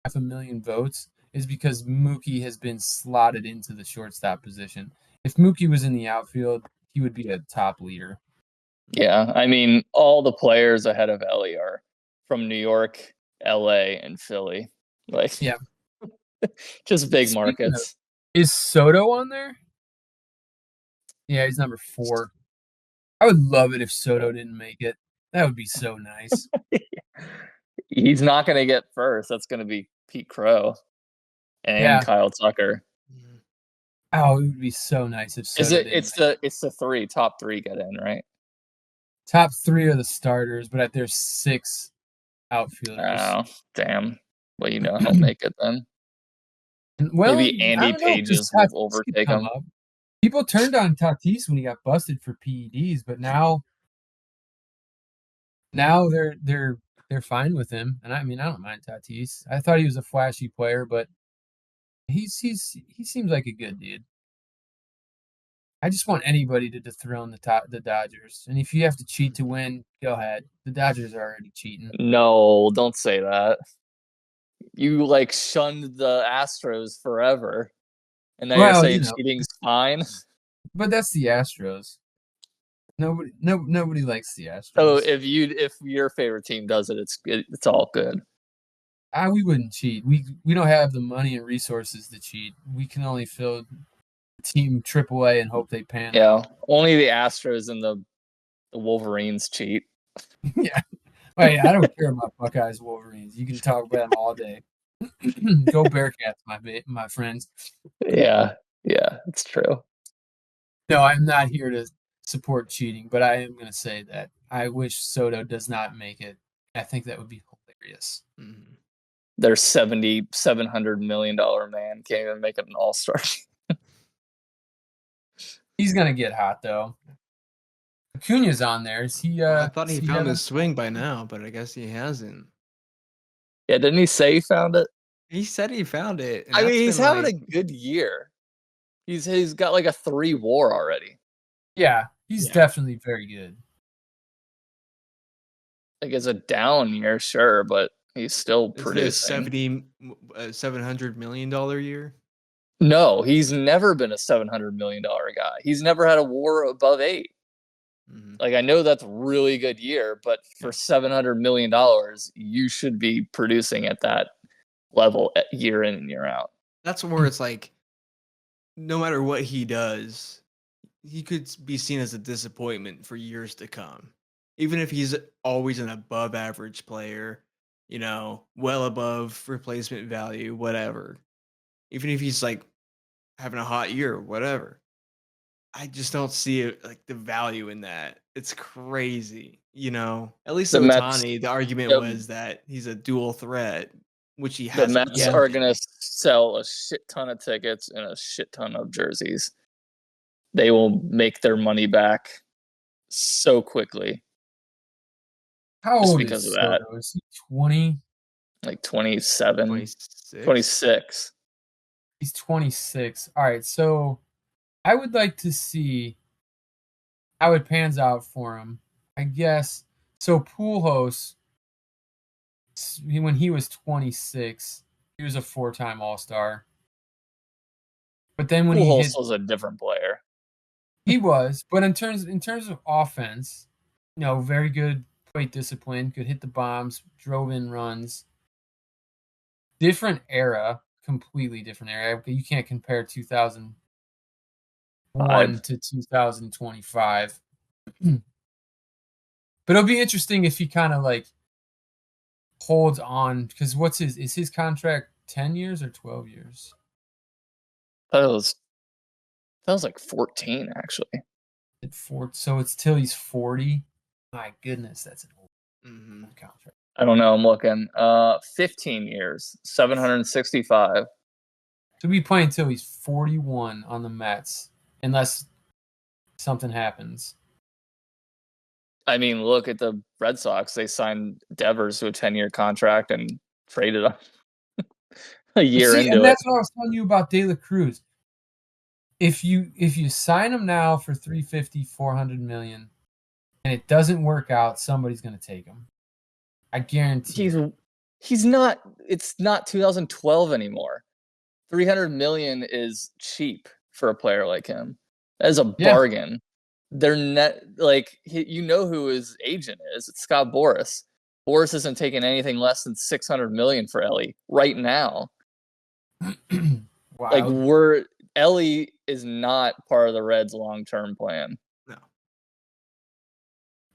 500,000 votes is because Mookie has been slotted into the shortstop position. If Mookie was in the outfield, he would be a top leader. Yeah, I mean, all the players ahead of Elly are from New York, LA, and Philly. Like, yeah, just big markets. Is Soto on there? Yeah, he's number 4. I would love it if Soto didn't make it. That would be so nice. He's not going to get first. That's going to be Pete Crow and Kyle Tucker. Oh, it would be so nice if Soto it's the top three get in, right? Top 3 are the starters, but there's 6 outfielders. Oh, damn. Well, he'll make it then. Well, maybe Andy Pages will overtake him. People turned on Tatis when he got busted for PEDs, but now they're fine with him. And I mean, I don't mind Tatis. I thought he was a flashy player, but he seems like a good dude. I just want anybody to dethrone the Dodgers. And if you have to cheat to win, go ahead. The Dodgers are already cheating. No, don't say that. You shunned the Astros forever. And now you're saying cheating's fine. But that's the Astros. Nobody likes the Astros. So if your favorite team does it, it's all good. We wouldn't cheat. We don't have the money and resources to cheat. We can only fill team AAA and hope they pan. Yeah, only the Astros and the Wolverines cheat. Yeah. Wait, I don't care about Buckeyes, Wolverines. You can talk about them all day. Go Bearcats, my friends. Yeah, it's true. No, I'm not here to support cheating, but I am going to say that I wish Soto does not make it. I think that would be hilarious. Mm-hmm. Their $700 million man can't even make it an all-star. He's going to get hot, though. Acuna's on there. Is he? I thought he found his swing by now, but I guess he hasn't. Yeah, didn't he say he found it? He said he found it. I mean, he's having a good year. He's got a 3 WAR already. Yeah, he's definitely very good. It's a down year, sure, but he's still producing. $700 million year? No, he's never been a $700 million guy. He's never had a WAR above 8. Mm-hmm. I know that's a really good year, but for $700 million, you should be producing at that level year in and year out. That's where it's no matter what he does, he could be seen as a disappointment for years to come. Even if he's always an above average player, well above replacement value, whatever. Even if he's having a hot year, whatever. I just don't see it, the value in that. It's crazy, At least Ohtani, the argument was that he's a dual threat, which he hasn't. The Mets are going to sell a shit ton of tickets and a shit ton of jerseys. They will make their money back so quickly. How old is Soto? Is he 20? 27, 26. He's 26. All right, so I would like to see how it pans out for him. I guess so. Pujols, when he was 26, he was a 4-time All-Star. But then when Pujols was a different player. He was, but in terms of offense, very good plate discipline, could hit the bombs, drove in runs. Different era, completely different era. You can't compare 2001 to 2025. But it'll be interesting if he kind of holds on, because is his contract 10 years or 12 years? That was 14 actually. So it's till he's 40. My goodness, that's an old contract. I don't know. I'm looking. 15 years, 765. He'll be playing until he's 41 on the Mets, unless something happens. I mean, look at the Red Sox. They signed Devers to a 10-year contract and traded him a year into and it. That's what I was telling you about De La Cruz. If you sign him now for $350, $400 million, and it doesn't work out, somebody's going to take him. I guarantee. He's not. It's not 2012 anymore. $300 million is cheap for a player like him. That is a bargain. They're net who his agent is. It's Scott Boras. Boras isn't taking anything less than $600 million for Elly right now. Wow. Elly is not part of the Reds' long-term plan. No.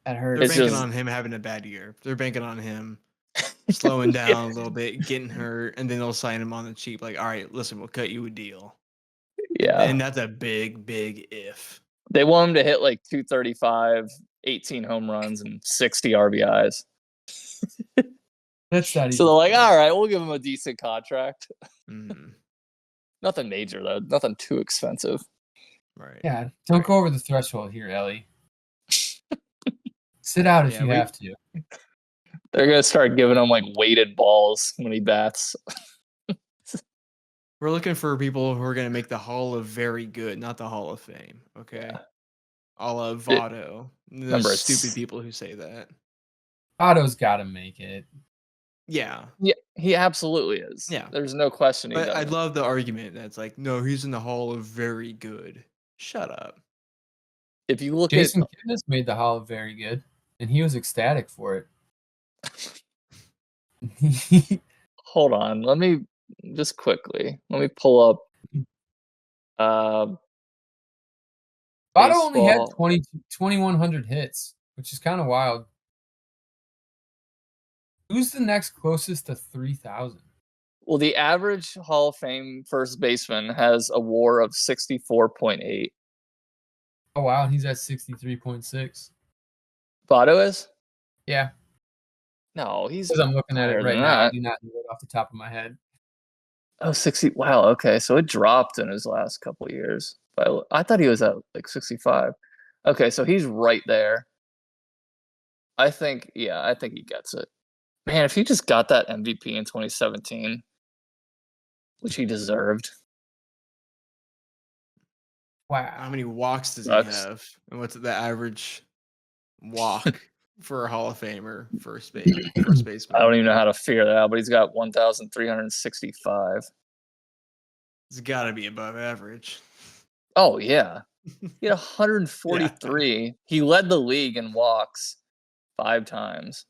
That hurts. They're banking on him having a bad year. They're banking on him slowing down a little bit, getting hurt, and then they'll sign him on the cheap. Like, all right, listen, we'll cut you a deal. Yeah. And that's a big, big if. They want him to hit like 235, 18 home runs, and 60 RBIs. That's not so they're like, all right, we'll give him a decent contract. Mm. Nothing major, though. Nothing too expensive. Right. Yeah. Don't go over the threshold here, Elly. Sit out if you have to. They're going to start giving him like weighted balls when he bats. We're looking for people who are going to make the Hall of Very Good, not the Hall of Fame. Okay. Yeah. A la Votto. Those stupid people who say that. Votto's got to make it. Yeah. Yeah, he absolutely is. Yeah. There's no question. But I love the argument that's like, no, he's in the Hall of Very Good. Shut up. If you look Jason Kipnis made the Hall of Very Good, and he was ecstatic for it. Hold on. Let me pull up. Votto only had 2,100 hits, which is kind of wild. Who's the next closest to 3,000? Well, the average Hall of Fame first baseman has a WAR of 64.8. Oh, wow. And he's at 63.6. Votto is? Yeah. No, he's... Because I'm looking at it right now. I do not know it off the top of my head. Oh, 60. Wow, okay. So it dropped in his last couple of years. But I thought he was at like 65. Okay, so he's right there. I think he gets it. Man, if he just got that MVP in 2017, which he deserved. Wow. How many walks does he have? And what's the average walk for a Hall of Famer first baseman? I don't even know how to figure that out, but he's got 1,365. It's got to be above average. Oh, yeah. He had 143. Yeah. He led the league in walks 5 times.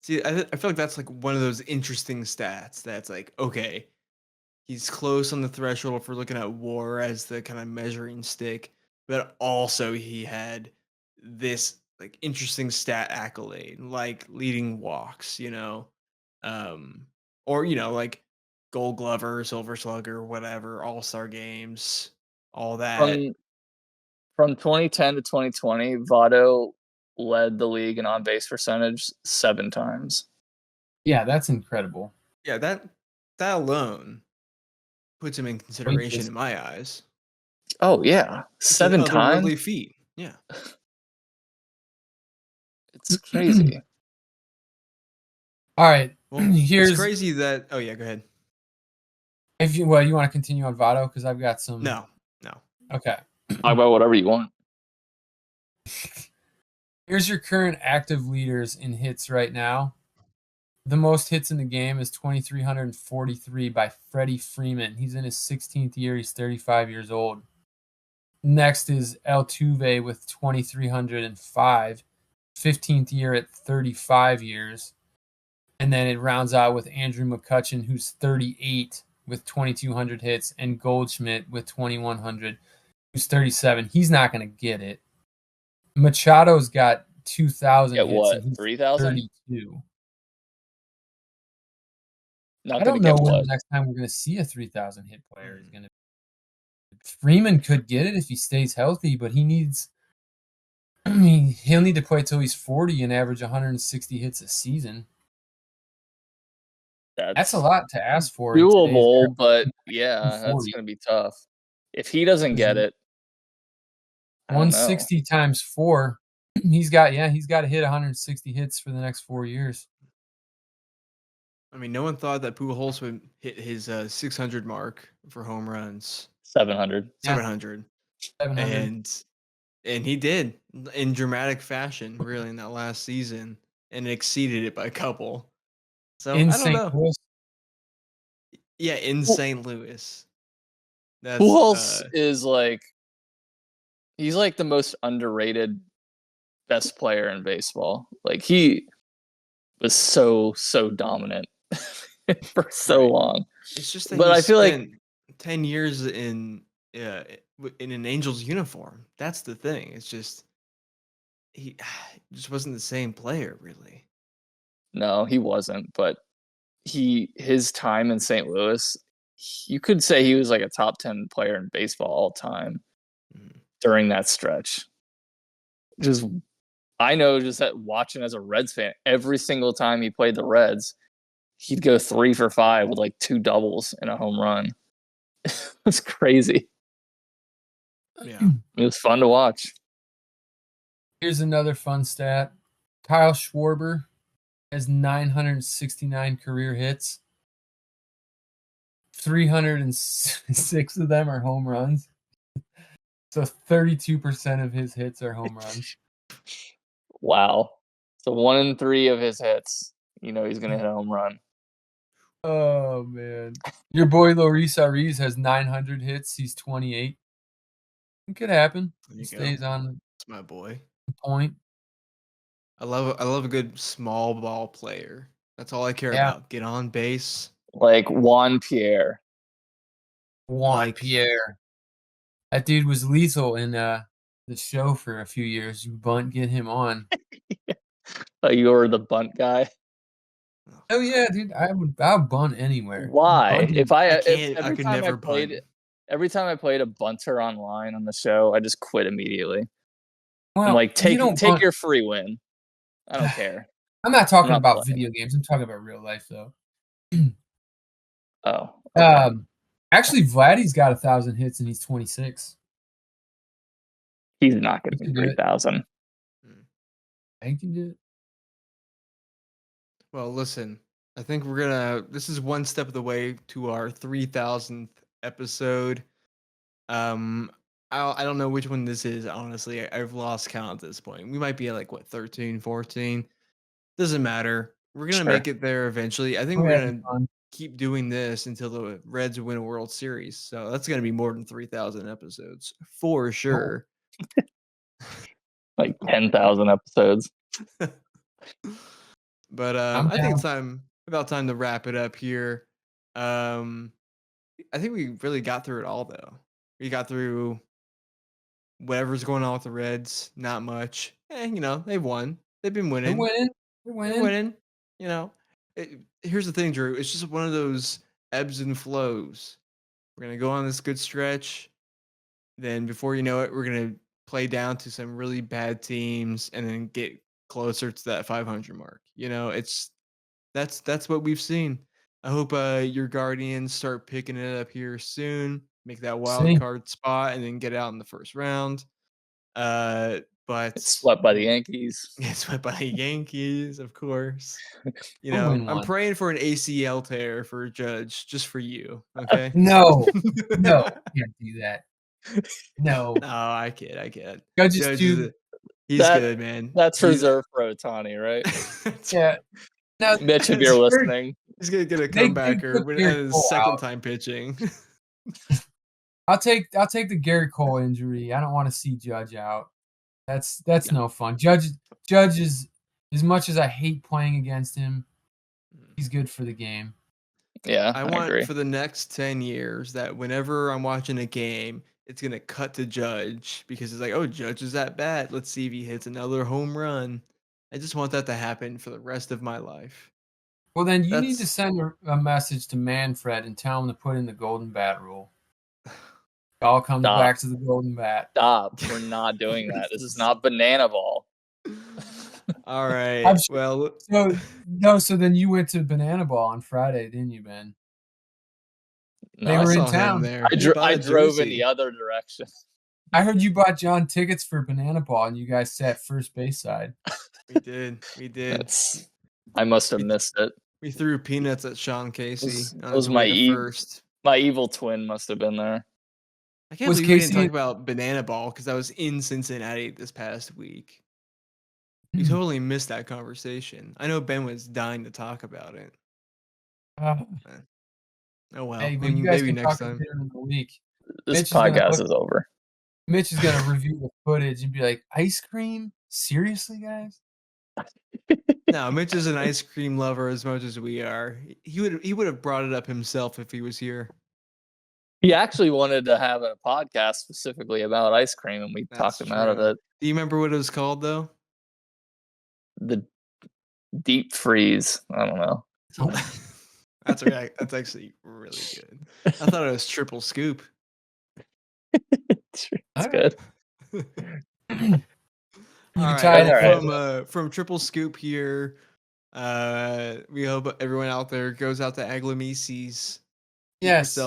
See, I feel like that's like one of those interesting stats that's like, okay, he's close on the threshold if we're looking at WAR as the kind of measuring stick, but also he had this like interesting stat accolade, like leading walks, or like Gold Glover, Silver Slugger, whatever, All-Star games, all that. From 2010 to 2020, Votto led the league in on-base percentage 7 times. Yeah, that's incredible. Yeah, that alone puts him in consideration in my eyes. Oh, yeah. 7 times? Lovely feat. Yeah. It's crazy. All right. Well, it's crazy that... Oh, yeah, go ahead. You want to continue on Votto? Because I've got some... No. Okay. Talk about whatever you want. Here's your current active leaders in hits right now. The most hits in the game is 2,343 by Freddie Freeman. He's in his 16th year. He's 35 years old. Next is Altuve with 2,305, 15th year at 35 years. And then it rounds out with Andrew McCutchen, who's 38 with 2,200 hits, and Goldschmidt with 2,100, who's 37. He's not going to get it. Machado's got 2,000 hits. What, 3,000? 32. I don't know when the next time we're going to see a 3,000 hit player is going to be. Freeman could get it if he stays healthy, but he'll need to play till he's 40 and average 160 hits a season. That's a lot to ask for. Doable, but yeah, that's going to be tough. If he doesn't get it, 160 times 4. He's got to hit 160 hits for the next 4 years. I mean, no one thought that Pujols would hit his 600 mark for home runs. 700. 700. And he did in dramatic fashion, really, in that last season, and exceeded it by a couple. So I don't know. Louis. Yeah, in St. Louis. Pujols is he's like the most underrated best player in baseball. Like, he was so dominant for so long. It's just that but I feel like 10 years in an Angels uniform. That's the thing. It's just he just wasn't the same player, really. No, he wasn't. But his time in St. Louis, you could say he was like a top 10 player in baseball all time during that stretch. I know just that watching as a Reds fan, every single time he played the Reds, he'd go 3 for 5 with like 2 doubles and a home run. It was crazy. Yeah. It was fun to watch. Here's another fun stat. Kyle Schwarber has 969 career hits. 306 of them are home runs. So 32% of his hits are home runs. Wow. So 1 in 3 of his hits, he's going to hit a home run. Oh, man. Your boy Loris Ariz has 900 hits. He's 28. It could happen. He stays on. That's my boy. Point. I love a good small ball player. That's all I care about. Get on base. Like Juan Pierre. Pierre. That dude was lethal in the show for a few years. You bunt, get him on. You were the bunt guy. Oh yeah, dude. I would bunt anywhere. Why? Every time I played a bunter online on the show, I just quit immediately. Well, I'm like, take your free win. I don't care. I'm not talking about video games. I'm talking about real life, though. Oh. Okay. Actually, Vladdy's got 1,000 hits and he's 26. He's not going to be 3,000. I can do it. Well, listen. I think this is one step of the way to our 3,000th episode. I don't know which one this is, honestly. I've lost count at this point. We might be at 13, 14. Doesn't matter. We're going to make it there eventually. I think we're going to keep doing this until the Reds win a World Series. So that's going to be more than 3,000 episodes for sure. Like 10,000 episodes. But I think it's about time to wrap it up here. I think we really got through it all, though. We got through whatever's going on with the Reds. Not much. They've won. They've been winning. They're winning. Here's the thing, Drew. It's just one of those ebbs and flows. We're going to go on this good stretch. Then before you know it, we're going to play down to some really bad teams and then get closer to that 500 mark. That's what we've seen. I hope your Guardians start picking it up here soon. Make that wild card spot and then get out in the first round. But it's swept by the Yankees. It's swept by the Yankees, of course. I'm praying for an ACL tear for Judge, just for you. Okay? No, can't do that. No, I kid. Judge is he's good, man. That's reserved for Ohtani, right? Yeah. Now, Mitch, if you're listening, he's gonna get a comebacker when his second time pitching. I'll take the Garrett Cole injury. I don't want to see Judge out. That's no fun. Judge is, as much as I hate playing against him, he's good for the game. Yeah, I want for the next 10 years that whenever I'm watching a game, it's gonna cut to Judge because it's like, oh, Judge is that bad. Let's see if he hits another home run. I just want that to happen for the rest of my life. Well, then you need to send a message to Manfred and tell him to put in the golden bat rule. It all comes back to the golden bat. Stop. We're not doing that. This is not banana ball. All right. Well, so then you went to Banana Ball on Friday, didn't you, Ben? No, they were I in saw him town. there. I drove in the other direction. I heard you bought John tickets for Banana Ball, and you guys sat first base side. We did. I must have missed it. We threw peanuts at Sean Casey. It was my evil twin must have been there. I can't believe we didn't talk about Banana Ball because I was in Cincinnati this past week. You totally missed that conversation. I know Ben was dying to talk about it. Oh well, hey, maybe next time. In the week. This podcast is over. Mitch is gonna review the footage and be like, "Ice cream? Seriously, guys?" No, Mitch is an ice cream lover as much as we are. He would have brought it up himself if he was here. He actually wanted to have a podcast specifically about ice cream, and we talked him out of it. Do you remember what it was called, though? The deep freeze. I don't know. That's right. That's actually really good. I thought it was triple scoop. That's good. All right. From triple scoop here. We hope everyone out there goes out to Aglamisi's. Yes.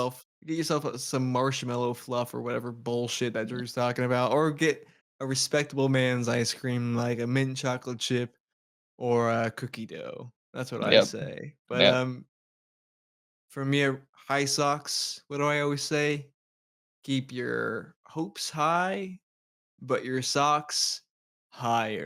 Get yourself some marshmallow fluff or whatever bullshit that Drew's talking about, or get a respectable man's ice cream like a mint chocolate chip or a cookie dough. That's what I say. But for me, high socks. What do I always say? Keep your hopes high, but your socks higher.